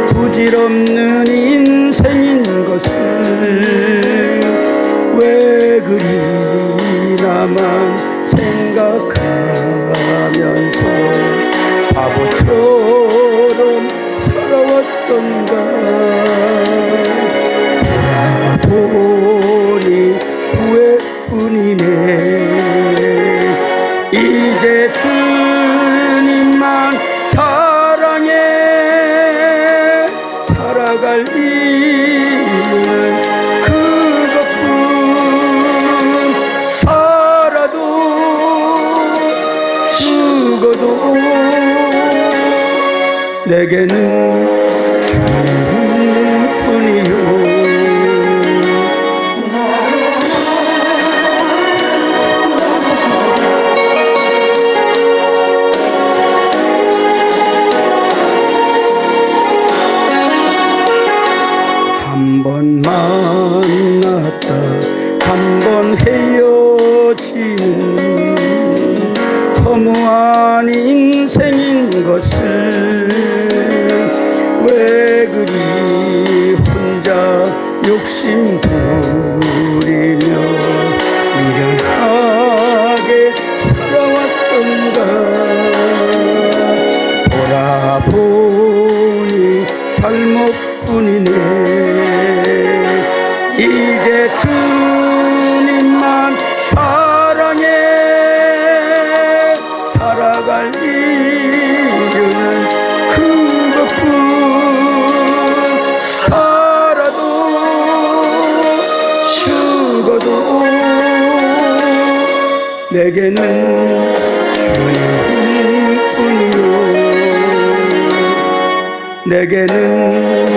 부질없는 인생인 것을 왜 그리 나만 생각하면서 바보처럼 살아왔던가. 돌아보니 후회뿐이네. 이제 주님만 사랑해. 살아갈 일은 그것뿐. 살아도 죽어도 내게는 주님뿐이요. 한 번 만났다 한 번 헤어지는 허무한 인생인 것을 왜 그리 혼자 욕심 부리며 미련하게 살아왔던가. 돌아보니 잘못뿐이네. 이제 주님만 사랑해. 살아갈 일은 그것뿐. 살아도 죽어도 내게는 주님뿐이요. 내게는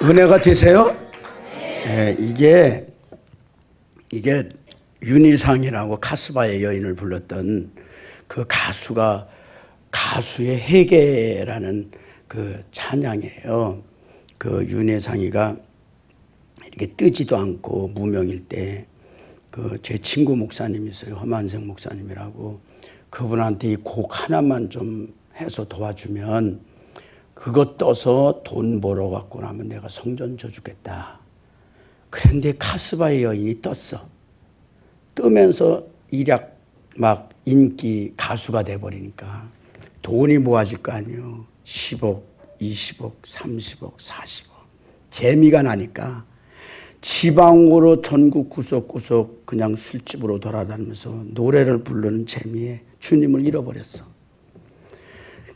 은혜가 되세요? 네, 이게 윤희상이라고 카스바의 여인을 불렀던 그 가수의 해계라는 그 찬양이에요. 그 윤혜상이가 이렇게 뜨지도 않고 무명일 때 그 제 친구 목사님이 있어요. 허만생 목사님이라고. 그분한테 이 곡 하나만 좀 해서 도와주면 그거 떠서 돈 벌어 갖고 나면 내가 성전 져주겠다. 그런데 카스바의 여인이 떴어. 뜨면서 일약 막 인기 가수가 돼버리니까 돈이 모아질 거 아니에요. 10억, 20억, 30억, 40억. 재미가 나니까 지방으로 전국 구석구석 그냥 술집으로 돌아다니면서 노래를 부르는 재미에 주님을 잃어버렸어.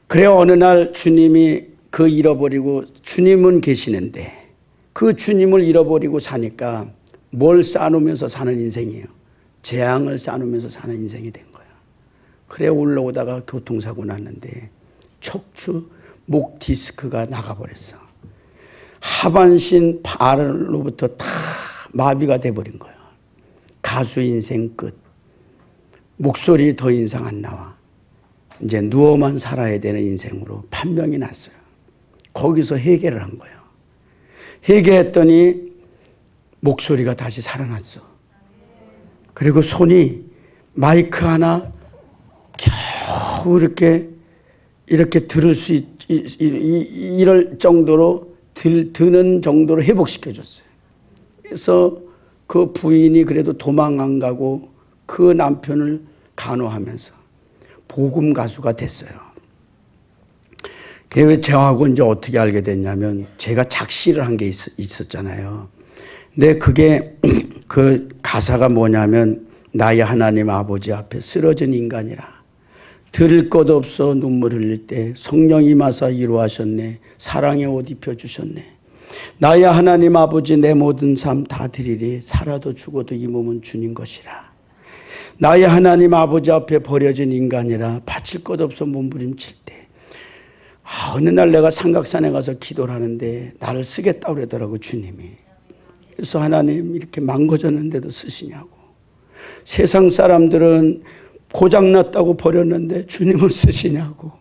그래 어느 날 주님이 그 잃어버리고 주님은 계시는데 그 주님을 잃어버리고 사니까 뭘 쌓아놓으면서 사는 인생이에요. 재앙을 쌓아놓으면서 사는 인생이 된 거야. 그래 올라오다가 교통사고 났는데 척추 목 디스크가 나가버렸어. 하반신 발로부터 다 마비가 돼버린 거야. 가수 인생 끝. 목소리 더 이상 안 나와. 이제 누워만 살아야 되는 인생으로 판명이 났어요. 거기서 회개를 한 거예요. 회개했더니 목소리가 다시 살아났어. 그리고 손이 마이크 하나 겨우 이렇게 들을 수 이럴 정도로 드는 정도로 회복시켜줬어요. 그래서 그 부인이 그래도 도망 안 가고 그 남편을 간호하면서 복음 가수가 됐어요. 그게 저하고 이제 어떻게 알게 됐냐면 제가 작시를 한 게 있었잖아요. 근데 그게 그 가사가 뭐냐면 나의 하나님 아버지 앞에 쓰러진 인간이라 들을 것 없어 눈물 흘릴 때 성령 임하사 이루하셨네. 사랑의 옷 입혀주셨네. 나의 하나님 아버지 내 모든 삶 다 드리리. 살아도 죽어도 이 몸은 주님 것이라. 나의 하나님 아버지 앞에 버려진 인간이라 바칠 것 없어 몸부림칠 때 어느 날 내가 삼각산에 가서 기도를 하는데 나를 쓰겠다고 그러더라고 주님이. 그래서 하나님 이렇게 망가졌는데도 쓰시냐고. 세상 사람들은 고장났다고 버렸는데 주님은 쓰시냐고.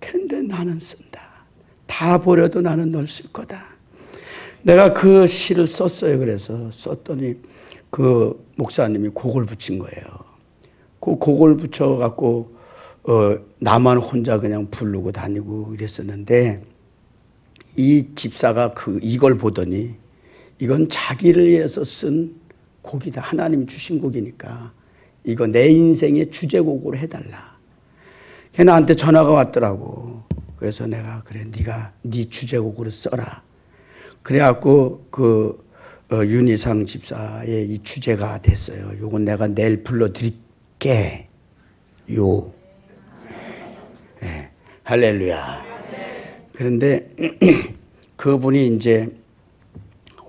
근데 나는 쓴다. 다 버려도 나는 널 쓸 거다. 내가 그 시를 썼어요. 그래서 썼더니 그 목사님이 곡을 붙인 거예요. 그 곡을 붙여갖고 나만 혼자 그냥 부르고 다니고 이랬었는데 이 집사가 이걸 보더니 이건 자기를 위해서 쓴 곡이다. 하나님이 주신 곡이니까 이거 내 인생의 주제곡으로 해달라. 걔 나한테 전화가 왔더라고. 그래서 내가 그래 네가 네 주제곡으로 써라. 그래갖고 윤희상 집사의 이 주제가 됐어요. 요건 내가 내일 불러드릴게. 요. 네. 할렐루야. 그런데 그분이 이제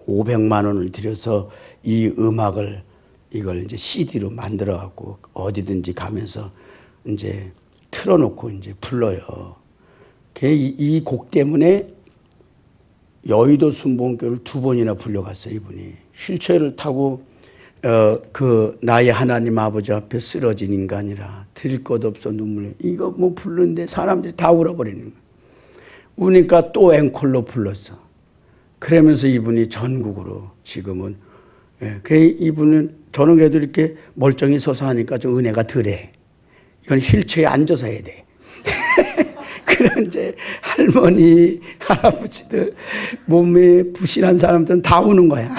500만 원을 들여서 이 음악을 이걸 이제 CD로 만들어 갖고 어디든지 가면서 이제 틀어놓고 이제 불러요. 이 곡 때문에 여의도 순복음교회를 2번이나 불려갔어요. 이분이 휠체어를 타고 나의 하나님 아버지 앞에 쓰러진 인간이라 드릴 것 없어 눈물. 이거 뭐 부르는데 사람들이 다 울어버리는 거야. 우니까 또 앵콜로 불렀어. 그러면서 이분이 전국으로 지금은 이분은 저는 그래도 이렇게 멀쩡히 서서 하니까 좀 은혜가 덜해. 이건 휠체어에 앉아서 해야 돼. 그런 이제 할머니, 할아버지들, 몸에 부실한 사람들은 다 우는 거야.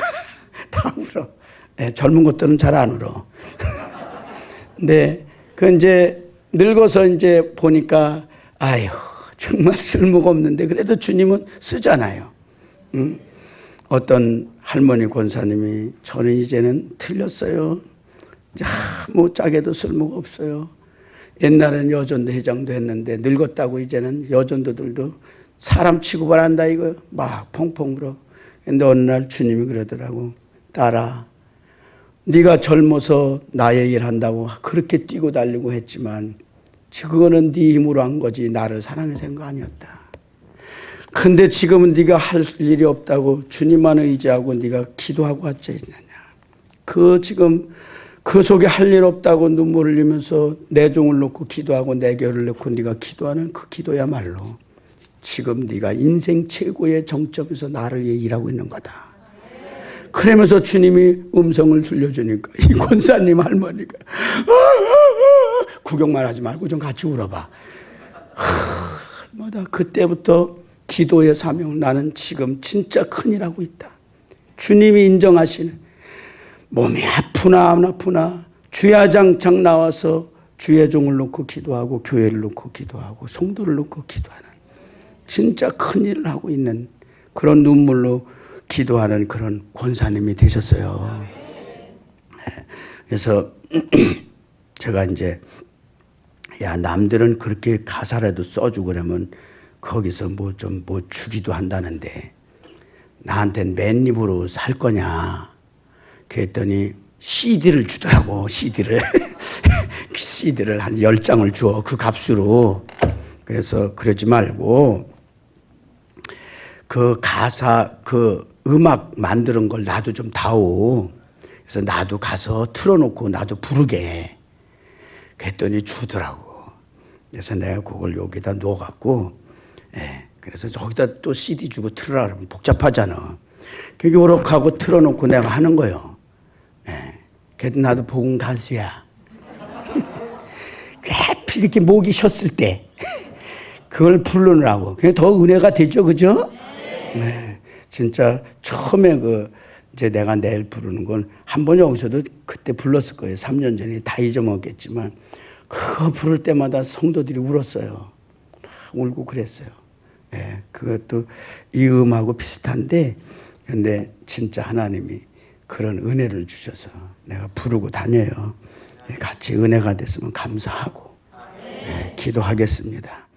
다 울어. 젊은 것들은 잘 안 울어. 근데 그 이제 늙어서 이제 보니까 아유 정말 쓸모가 없는데 그래도 주님은 쓰잖아요. 응? 어떤 할머니 권사님이 저는 이제는 틀렸어요. 뭐 짜게도 쓸모가 없어요. 옛날에는 여전도 회장도 했는데 늙었다고 이제는 여전도들도 사람 취급을 한다 이거 막 펑펑 울어. 근데 어느 날 주님이 그러더라고. 딸아 네가 젊어서 나의 일 한다고 그렇게 뛰고 달리고 했지만 그거는 네 힘으로 한 거지 나를 사랑해서 한 거 아니었다. 근데 지금은 네가 할 일이 없다고 주님만 의지하고 네가 기도하고 어쩌느냐. 지금 그 속에 할 일 없다고 눈물 흘리면서 내 종을 놓고 기도하고 내 결을 놓고 네가 기도하는 그 기도야말로 지금 네가 인생 최고의 정점에서 나를 위해 일하고 있는 거다. 그러면서 주님이 음성을 들려주니까 이 권사님 할머니가 구경만 하지 말고 좀 같이 울어봐. 뭐다 그때부터 기도의 사명, 나는 지금 진짜 큰일 하고 있다. 주님이 인정하시는, 몸이 아프나 안 아프나 주야장창 나와서 주의 종을 놓고 기도하고 교회를 놓고 기도하고 성도를 놓고 기도하는 진짜 큰일을 하고 있는 그런 눈물로 기도하는 그런 권사님이 되셨어요. 그래서 제가 이제 야, 남들은 그렇게 가사라도 써주고 그러면 거기서 뭐 주기도 한다는데 나한텐 맨입으로 살 거냐 그랬더니 CD를 주더라고. CD를 CD를 한 10장을 줘. 그 값으로. 그래서 그러지 말고 그 가사 그 음악 만드는 걸 나도 좀 다오. 그래서 나도 가서 틀어놓고 나도 부르게. 그랬더니 주더라고. 그래서 내가 그걸 여기다 넣어갖고, 그래서 저기다 또 CD 주고 틀으라 그러면 복잡하잖아. 요렇게 하고 틀어놓고 내가 하는 거요. 그래도 나도 복음 가수야. 하필 이렇게 목이 쉬었을 때 그걸 부르느라고. 그게 더 은혜가 되죠, 그죠? 네. 진짜 처음에 이제 내가 내일 부르는 건 한 번 여기서도 그때 불렀을 거예요. 3년 전에 다 잊어먹겠지만 그거 부를 때마다 성도들이 울었어요. 막 울고 그랬어요. 그것도 이 음하고 비슷한데 근데 진짜 하나님이 그런 은혜를 주셔서 내가 부르고 다녀요. 같이 은혜가 됐으면 감사하고 기도하겠습니다.